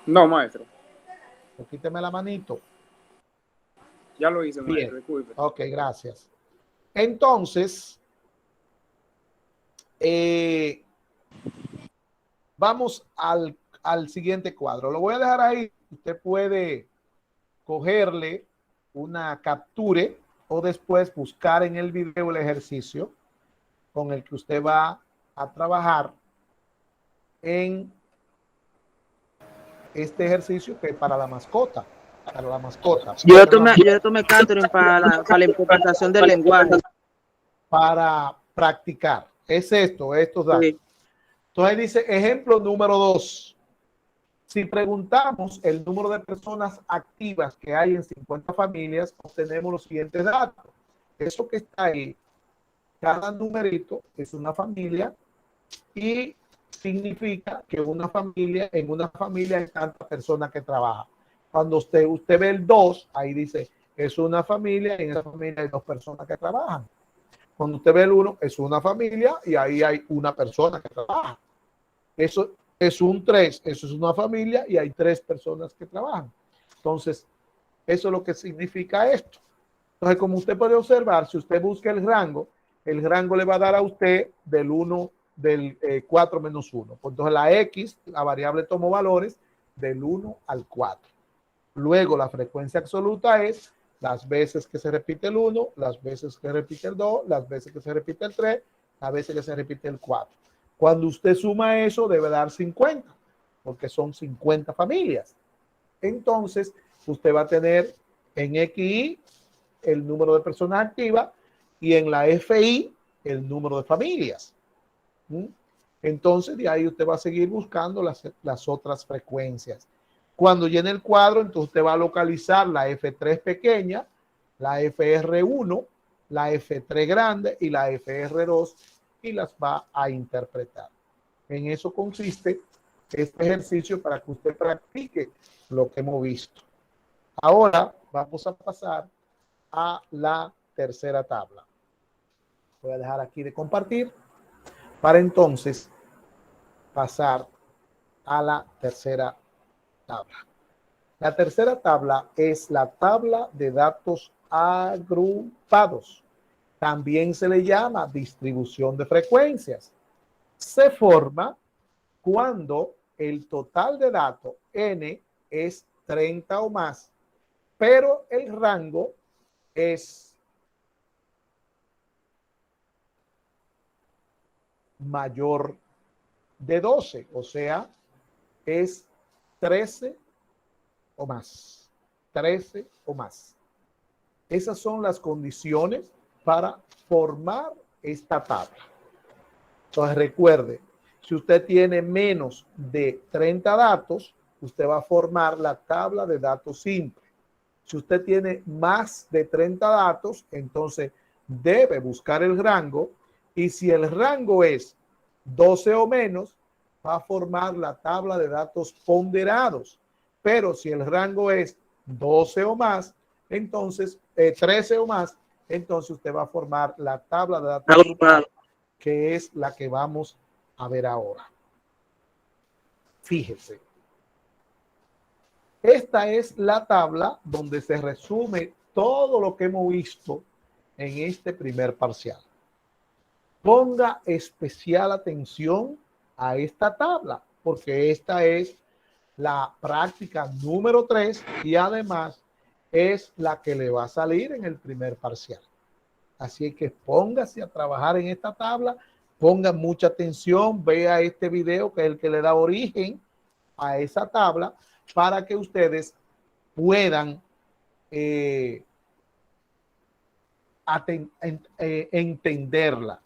No, maestro. Pues quíteme la manito. Ya lo hice, Bien. maestro. Disculpe. Ok, gracias. Entonces, vamos al siguiente cuadro. Lo voy a dejar ahí. Usted puede cogerle una captura o después buscar en el video el ejercicio con el que usted va a trabajar en este ejercicio que es para la mascota. Para la mascota. Yo le tomé catering para la interpretación del lenguaje. Para practicar. Es estos datos. Sí. Entonces dice ejemplo número 2. Si preguntamos el número de personas activas que hay en 50 familias, obtenemos los siguientes datos. Eso que está ahí Cada numerito es una familia y significa que en una familia hay tantas personas que trabajan. Cuando usted ve el 2, ahí dice, es una familia y en esa familia hay 2 personas que trabajan. Cuando usted ve el 1, es una familia y ahí hay una persona que trabaja. Eso es un 3, eso es una familia y hay 3 personas que trabajan. Entonces, eso es lo que significa esto. Entonces, como usted puede observar, si usted busca el rango le va a dar a usted del 4 menos 1. Entonces, la X, la variable tomó valores del 1 al 4. Luego, la frecuencia absoluta es las veces que se repite el 1, las veces que repite el 2, las veces que se repite el 3, las veces que se repite el 4. Cuando usted suma eso, debe dar 50, porque son 50 familias. Entonces, usted va a tener en XY el número de personas activas y en la FI el número de familias. Entonces, de ahí usted va a seguir buscando las otras frecuencias. Cuando llene el cuadro, entonces usted va a localizar la F3 pequeña, la FR1, la F3 grande y la FR2 y las va a interpretar. En eso consiste este ejercicio para que usted practique lo que hemos visto. Ahora vamos a pasar a la tercera tabla. Voy a dejar aquí de compartir para entonces pasar a la tercera tabla. La tercera tabla es la tabla de datos agrupados. También se le llama distribución de frecuencias. Se forma cuando el total de datos n es 30 o más, pero el rango es mayor de 12, o sea, es 13 o más. 13 o más. Esas son las condiciones para formar esta tabla. Entonces recuerde, si usted tiene menos de 30 datos, usted va a formar la tabla de datos simple. Si usted tiene más de 30 datos, entonces debe buscar el rango y si el rango es 12 o menos, va a formar la tabla de datos ponderados. Pero si el rango es 12 o más, entonces 13 o más, entonces usted va a formar la tabla de datos agrupados, que es la que vamos a ver ahora. Fíjese. Esta es la tabla donde se resume todo lo que hemos visto en este primer parcial. Ponga especial atención a esta tabla, porque esta es la práctica número 3 y además es la que le va a salir en el primer parcial. Así que póngase a trabajar en esta tabla, ponga mucha atención, vea este video que es el que le da origen a esa tabla para que ustedes puedan entenderla.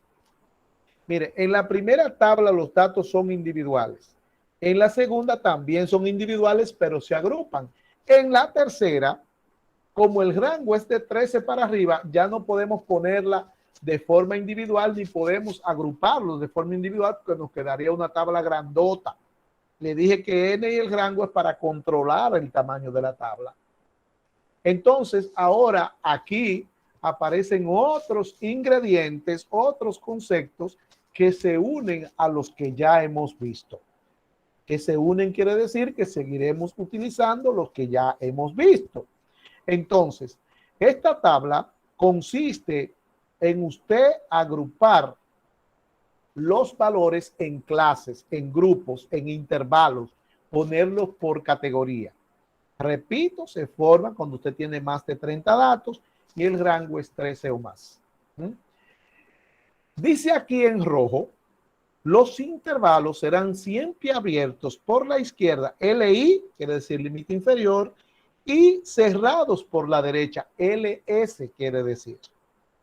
Mire, en la primera tabla los datos son individuales. En la segunda también son individuales, pero se agrupan. En la tercera, como el rango es de 13 para arriba, ya no podemos ponerla de forma individual ni podemos agruparlos de forma individual porque nos quedaría una tabla grandota. Le dije que n y el rango es para controlar el tamaño de la tabla. Entonces, ahora aquí aparecen otros ingredientes, otros conceptos que se unen a los que ya hemos visto. Que se unen quiere decir que seguiremos utilizando los que ya hemos visto. Entonces, esta tabla consiste en usted agrupar los valores en clases, en grupos, en intervalos, ponerlos por categoría. Repito, se forma cuando usted tiene más de 30 datos y el rango es 13 o más. Dice aquí en rojo, los intervalos serán siempre abiertos por la izquierda, LI, quiere decir límite inferior, y cerrados por la derecha, LS, quiere decir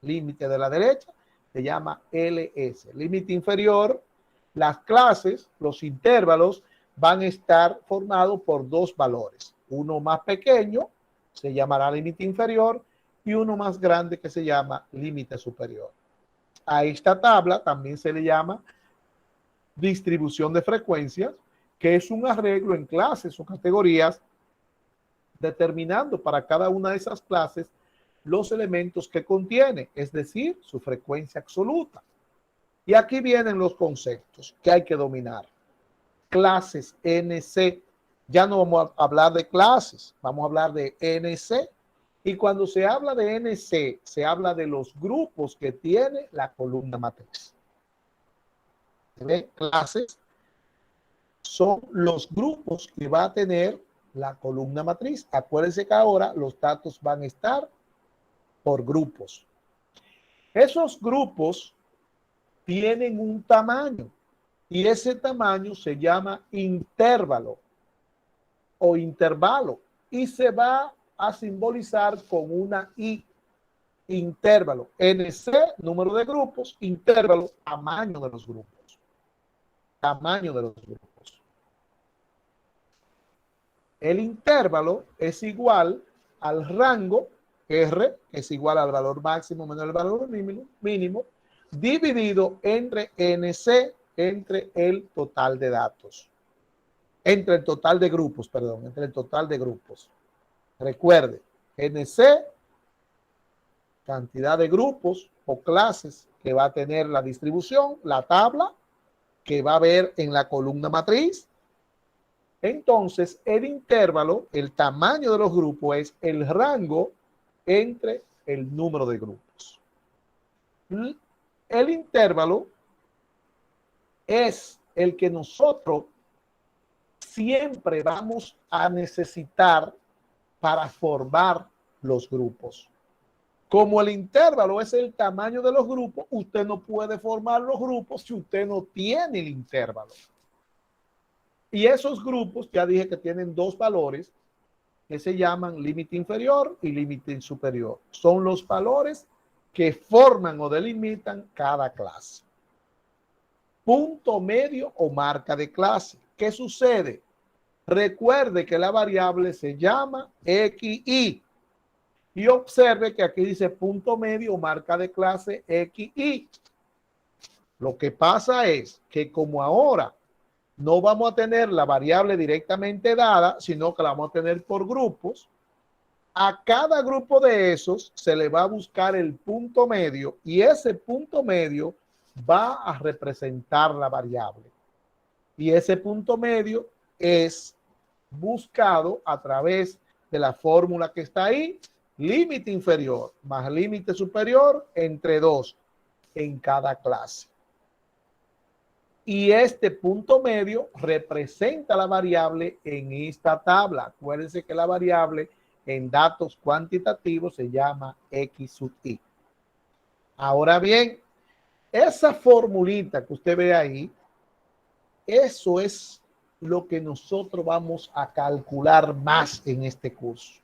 límite de la derecha, se llama LS. Límite inferior, las clases, los intervalos van a estar formados por dos valores. Uno más pequeño se llamará límite inferior y uno más grande que se llama límite superior. a esta tabla también se le llama distribución de frecuencias, que es un arreglo en clases o categorías determinando para cada una de esas clases los elementos que contiene, es decir, su frecuencia absoluta. Y aquí vienen los conceptos que hay que dominar. Clases NC. Ya no vamos a hablar de clases, vamos a hablar de NC. Y cuando se habla de NC, se habla de los grupos que tiene la columna matriz. Clases son los grupos que va a tener la columna matriz. Acuérdense que ahora los datos van a estar por grupos. Esos grupos tienen un tamaño y ese tamaño se llama intervalo o intervalo y se va a simbolizar con una I. Intervalo. NC, número de grupos. Intervalo, tamaño de los grupos. Tamaño de los grupos. El intervalo es igual al rango R, que es igual al valor máximo menos el valor mínimo, dividido entre NC, entre el total de datos. Entre el total de grupos, perdón, entre el total de grupos. Recuerde, NC, cantidad de grupos o clases que va a tener la distribución, la tabla que va a ver en la columna matriz. Entonces, el intervalo, el tamaño de los grupos es el rango entre el número de grupos. El intervalo es el que nosotros siempre vamos a necesitar para formar los grupos. Como el intervalo es el tamaño de los grupos, usted no puede formar los grupos si usted no tiene el intervalo. Y esos grupos, ya dije que tienen dos valores que se llaman límite inferior y límite superior. Son los valores que forman o delimitan cada clase. Punto medio o marca de clase. ¿Qué sucede? Recuerde que la variable se llama XY. Y observe que aquí dice punto medio o marca de clase XY. Lo que pasa es que como ahora no vamos a tener la variable directamente dada, sino que la vamos a tener por grupos, a cada grupo de esos se le va a buscar el punto medio y ese punto medio va a representar la variable. Y ese punto medio es buscado a través de la fórmula que está ahí, límite inferior más límite superior entre 2 en cada clase. Y este punto medio representa la variable en esta tabla. Acuérdense que la variable en datos cuantitativos se llama X sub I. Ahora bien, esa formulita que usted ve ahí, eso es lo que nosotros vamos a calcular más en este curso.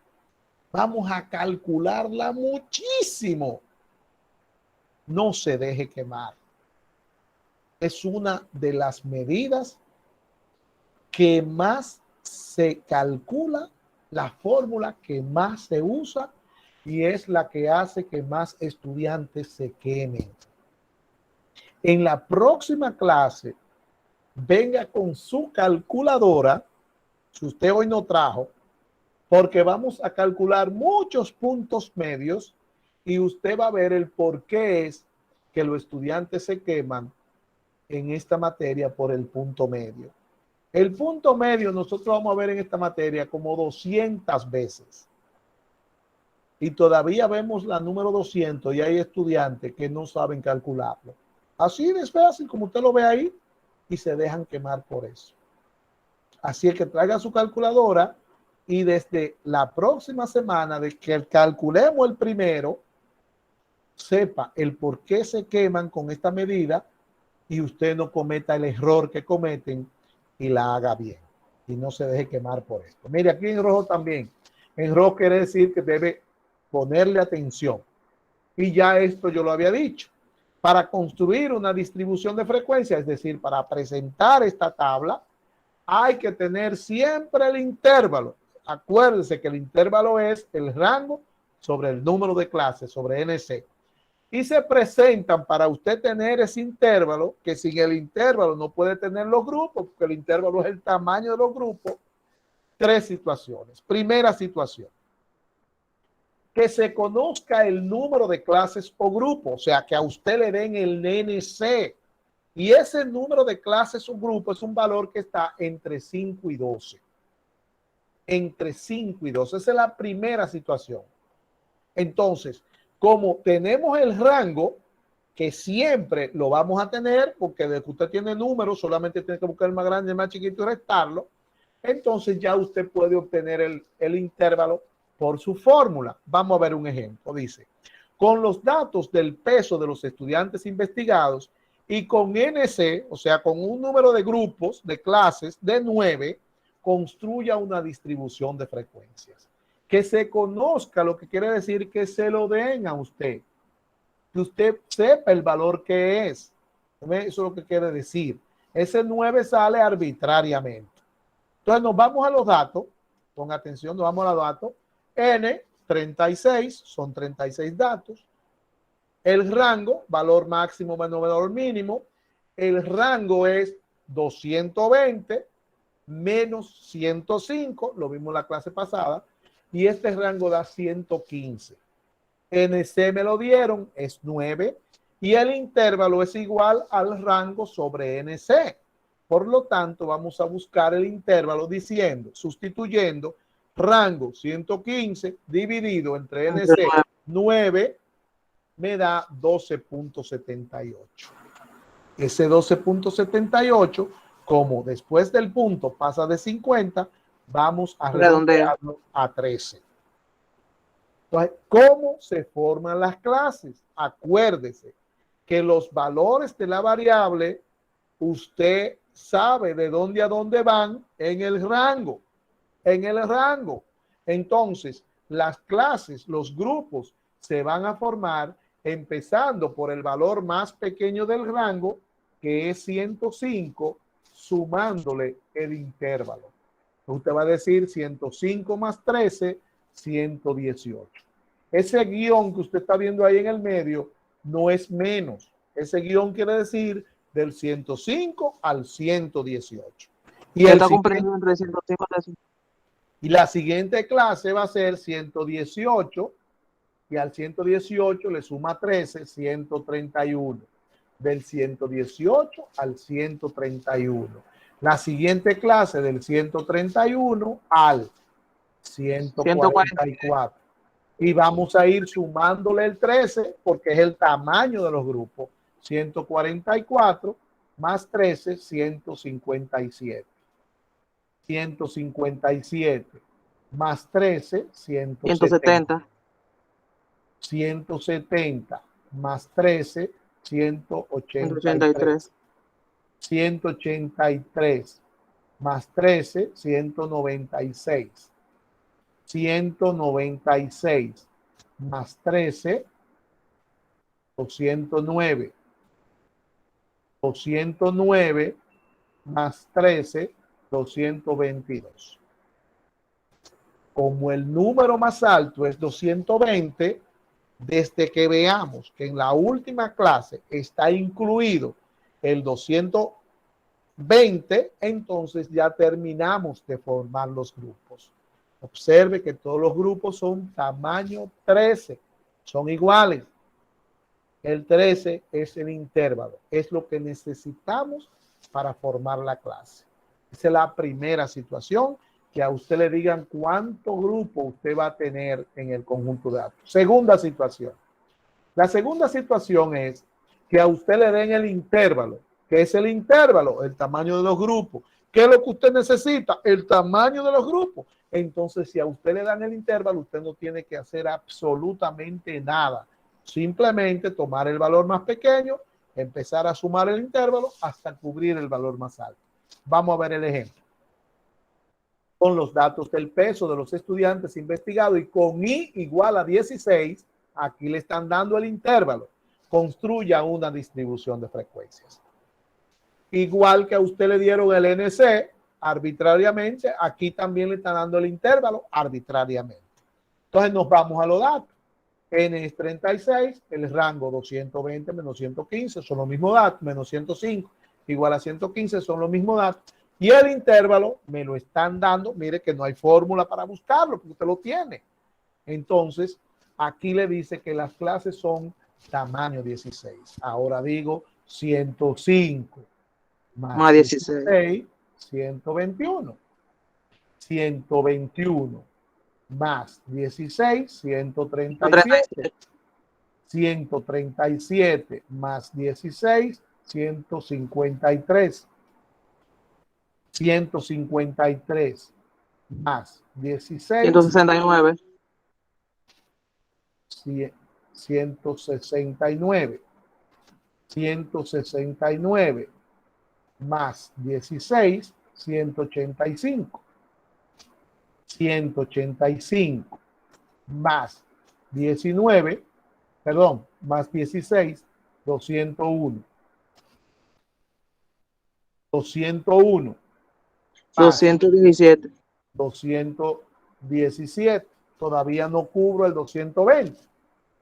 Vamos a calcularla muchísimo. No se deje quemar. Es una de las medidas que más se calcula, la fórmula que más se usa y es la que hace que más estudiantes se quemen. En la próxima clase, venga con su calculadora, si usted hoy no trajo, porque vamos a calcular muchos puntos medios y usted va a ver el por qué es que los estudiantes se queman en esta materia por el punto medio. El punto medio nosotros vamos a ver en esta materia como 200 veces. Y todavía vemos la número 200 y hay estudiantes que no saben calcularlo. Así de fácil como usted lo ve ahí y se dejan quemar por eso. Así es que traiga su calculadora y desde la próxima semana de que calculemos el primero, sepa el por qué se queman con esta medida y usted no cometa el error que cometen y la haga bien y no se deje quemar por esto. Mire, aquí en rojo también. En rojo quiere decir que debe ponerle atención. Y ya esto yo lo había dicho. Para construir una distribución de frecuencia, es decir, para presentar esta tabla, hay que tener siempre el intervalo. Acuérdense que el intervalo es el rango sobre el número de clases, sobre NC. y se presentan para usted tener ese intervalo, que sin el intervalo no puede tener los grupos, porque el intervalo es el tamaño de los grupos. Tres situaciones. Primera situación, que se conozca el número de clases o grupos, o sea, que a usted le den el NC, y ese número de clases o grupos es un valor que está entre 5 y 12. Entre 5 y 12. Esa es la primera situación. Entonces, como tenemos el rango, que siempre lo vamos a tener, porque desde que usted tiene números, solamente tiene que buscar el más grande, el más chiquito y restarlo, entonces ya usted puede obtener el intervalo por su fórmula. Vamos a ver un ejemplo. Dice, con los datos del peso de los estudiantes investigados y con NC, o sea, con un número de grupos, de clases de 9, construya una distribución de frecuencias. Que se conozca, lo que quiere decir que se lo den a usted. Que usted sepa el valor que es. Eso es lo que quiere decir. Ese 9 sale arbitrariamente. Entonces nos vamos a los datos. Con atención, nos vamos a los datos. N, 36, son 36 datos. El rango, valor máximo menos valor mínimo. El rango es 220 menos 105, lo vimos en la clase pasada, y este rango da 115. NC me lo dieron, es 9, y el intervalo es igual al rango sobre NC. Por lo tanto, vamos a buscar el intervalo diciendo, sustituyendo rango 115 dividido entre NC 9 me da 12.78. Ese 12.78, como después del punto pasa de 50, vamos a redondearlo a 13. Entonces, ¿cómo se forman las clases? Acuérdese que los valores de la variable, usted sabe de dónde a dónde van en el rango. En el rango. Entonces, las clases, los grupos, se van a formar empezando por el valor más pequeño del rango, que es 105, sumándole el intervalo. Usted va a decir 105 más 13, 118. Ese guión que usted está viendo ahí en el medio no es menos. Ese guión quiere decir del 105 al 118. Y la siguiente clase va a ser 118 y al 118 le suma 13, 131. Del 118 al 131. La siguiente clase del 131 al 144. Y vamos a ir sumándole el 13 porque es el tamaño de los grupos. 144 más 13, 157. 157 más 13, 170. 170 más 13, 183. 183 más 13, 196. 196 más 13, 209. 209 más 13, 222. Como el número más alto es 220, desde que veamos que en la última clase está incluido el 220, entonces ya terminamos de formar los grupos. Observe que todos los grupos son tamaño 13, son iguales. El 13 es el intervalo, es lo que necesitamos para formar la clase. Esa es la primera situación, que a usted le digan cuánto grupo usted va a tener en el conjunto de datos. Segunda situación. La segunda situación es que a usted le den el intervalo. ¿Qué es el intervalo? El tamaño de los grupos. ¿Qué es lo que usted necesita? El tamaño de los grupos. Entonces, si a usted le dan el intervalo, usted no tiene que hacer absolutamente nada. Simplemente tomar el valor más pequeño, empezar a sumar el intervalo hasta cubrir el valor más alto. Vamos a ver el ejemplo. Con los datos del peso de los estudiantes investigados y con I igual a 16, aquí le están dando el intervalo. Construya una distribución de frecuencias. Igual que a usted le dieron el NC arbitrariamente, aquí también le están dando el intervalo arbitrariamente. Entonces nos vamos a los datos. N es 36, el rango 220 menos 115 son los mismos datos, menos 105 igual a 115 son los mismos datos. Y el intervalo me lo están dando, mire que no hay fórmula para buscarlo, porque usted lo tiene. Entonces, aquí le dice que las clases son tamaño 16. Ahora digo 105 más 16, 121. 121 más 16, 137. 137 más 16, 153. 153 más 16. 169. 169. 169 más 16, 185. 185 más 19, perdón, más 16, 201. 201. 217. 217. Todavía no cubro el 220.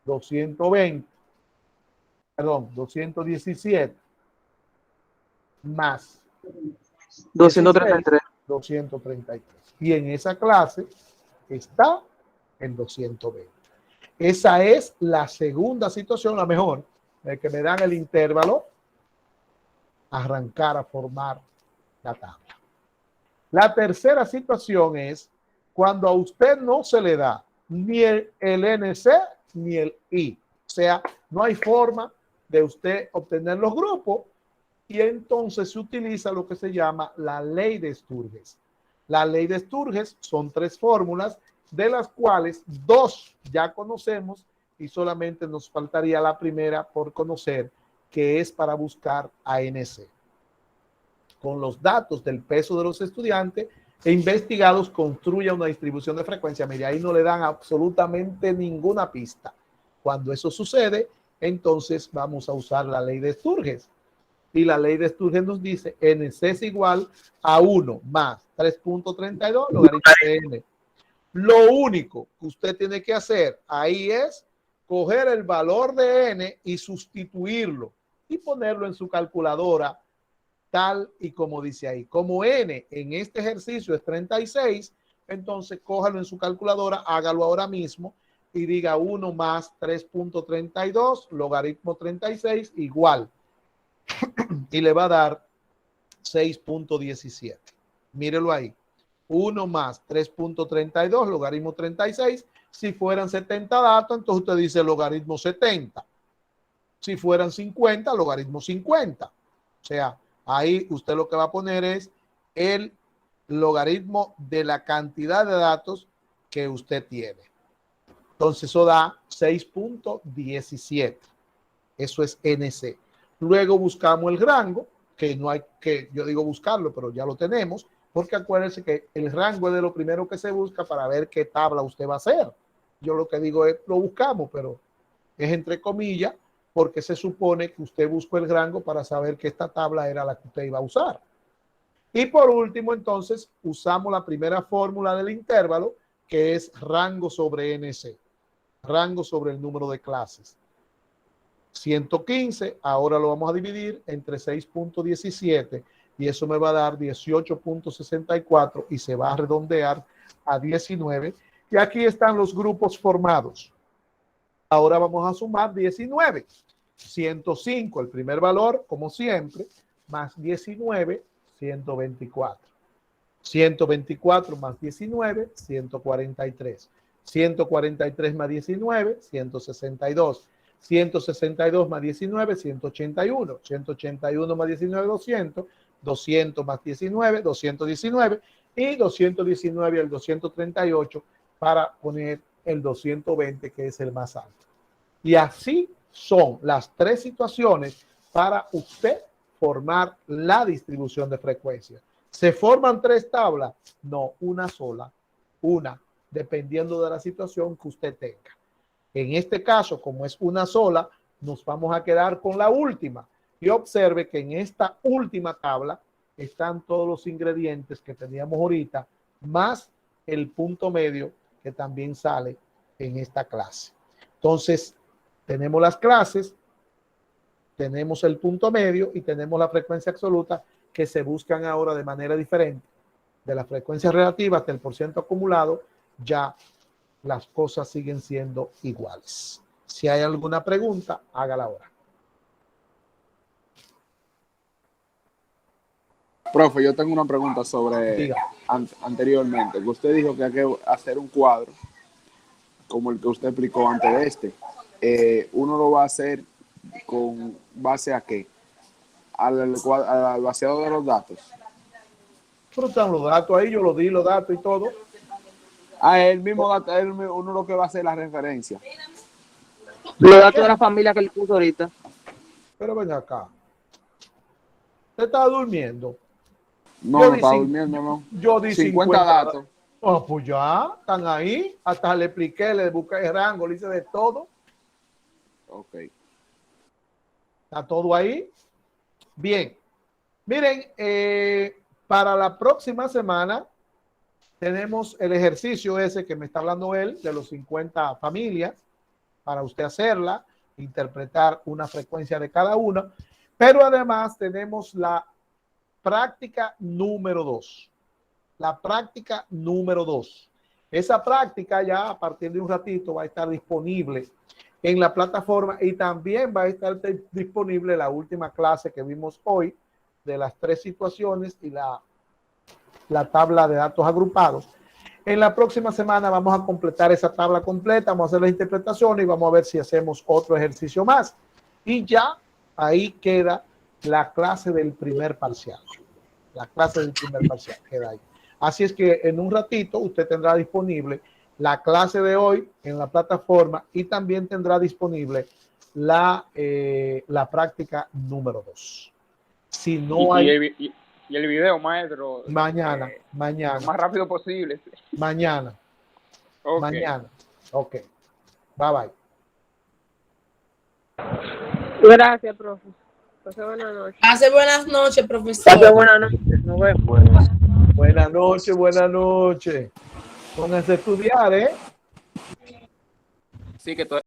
220. Perdón, 217 más 233. 233. Y en esa clase está en 220. Esa es la segunda situación, la mejor, en que me dan el intervalo, arrancar a formar la tabla. La tercera situación es cuando a usted no se le da ni el NC ni el I. O sea, no hay forma de usted obtener los grupos y entonces se utiliza lo que se llama la ley de Sturges. La ley de Sturges son 3 fórmulas, de las cuales 2 ya conocemos y solamente nos faltaría la primera por conocer, que es para buscar ANC. Con los datos del peso de los estudiantes e investigados, construya una distribución de frecuencia. Mire, ahí no le dan absolutamente ninguna pista. Cuando eso sucede, entonces vamos a usar la ley de Sturges. Y la ley de Sturges nos dice NC es igual a 1 más 3.32 logaritmo de N. Lo único que usted tiene que hacer ahí es coger el valor de N y sustituirlo y ponerlo en su calculadora tal y como dice ahí. Como N en este ejercicio es 36, entonces cójalo en su calculadora, hágalo ahora mismo y diga 1 más 3.32 logaritmo 36 igual. Y le va a dar 6.17. Mírelo ahí. 1 más 3.32 logaritmo 36. Si fueran 70 datos, entonces usted dice logaritmo 70. Si fueran 50, logaritmo 50. O sea, ahí usted lo que va a poner es el logaritmo de la cantidad de datos que usted tiene. Entonces eso da 6.17. Eso es NC. Luego buscamos el rango, que no hay que, yo digo buscarlo, pero ya lo tenemos, porque acuérdense que el rango es de lo primero que se busca para ver qué tabla usted va a hacer. Yo lo que digo es, lo buscamos, pero es entre comillas, porque se supone que usted buscó el rango para saber que esta tabla era la que usted iba a usar. Y por último, entonces, usamos la primera fórmula del intervalo, que es rango sobre NC, rango sobre el número de clases. 115, ahora lo vamos a dividir entre 6.17 y eso me va a dar 18.64 y se va a redondear a 19. Y aquí están los grupos formados. Ahora vamos a sumar 19. 105, el primer valor, como siempre, más 19, 124. 124 más 19, 143. 143 más 19, 162. 162 más 19, 181. 181 más 19, 200. 200 más 19, 219. Y 219 al 238 para poner el 220, que es el más alto. Y así son las 3 situaciones para usted formar la distribución de frecuencia. ¿Se forman 3 tablas? No, una sola. Una, dependiendo de la situación que usted tenga. En este caso, como es una sola, nos vamos a quedar con la última. Y observe que en esta última tabla están todos los ingredientes que teníamos ahorita, más el punto medio que también sale en esta clase. Entonces, tenemos las clases, tenemos el punto medio y tenemos la frecuencia absoluta que se buscan ahora de manera diferente. De la frecuencia relativa hasta el porciento acumulado, ya las cosas siguen siendo iguales. Si hay alguna pregunta, hágala ahora. Profe, yo tengo una pregunta sobre anteriormente, que usted dijo que hay que hacer un cuadro como el que usted explicó antes de este. Uno lo va a hacer con base a ¿qué? Al vaciado de los datos. Pero están los datos ahí, yo lo di, los datos y todo. El mismo dato, uno lo que va a hacer la referencia. Los datos de la familia que le puso ahorita. Pero ven acá. ¿Usted está durmiendo? No, Yo no di está cin- durmiendo, no. Yo di 50 datos. Oh, pues ya, están ahí. Hasta le expliqué, le busqué el rango, le hice de todo. Ok. Está todo ahí. Bien. Miren, para la próxima semana tenemos el ejercicio ese que me está hablando él, de los 50 familias, para usted hacerla, interpretar una frecuencia de cada una. Pero además tenemos la práctica número 2. La práctica número 2. Esa práctica ya a partir de un ratito va a estar disponible en la plataforma y también va a estar disponible la última clase que vimos hoy de las 3 situaciones y la tabla de datos agrupados. En la próxima semana vamos a completar esa tabla completa, vamos a hacer la interpretación y vamos a ver si hacemos otro ejercicio más. Y ya ahí queda la clase del primer parcial. La clase del primer parcial queda ahí. Así es que en un ratito usted tendrá disponible la clase de hoy en la plataforma y también tendrá disponible la práctica número 2. Si no hay... Y el video, maestro. Mañana. Lo más rápido posible. Mañana. Okay. Mañana. Ok. Bye bye. Gracias, profe. Pase buenas noches. Hace buenas noches, profesor. Pase buenas noches. Nos vemos. Buenas noches, buenas noches. Pónganse a estudiar, ¿eh? Sí, que todo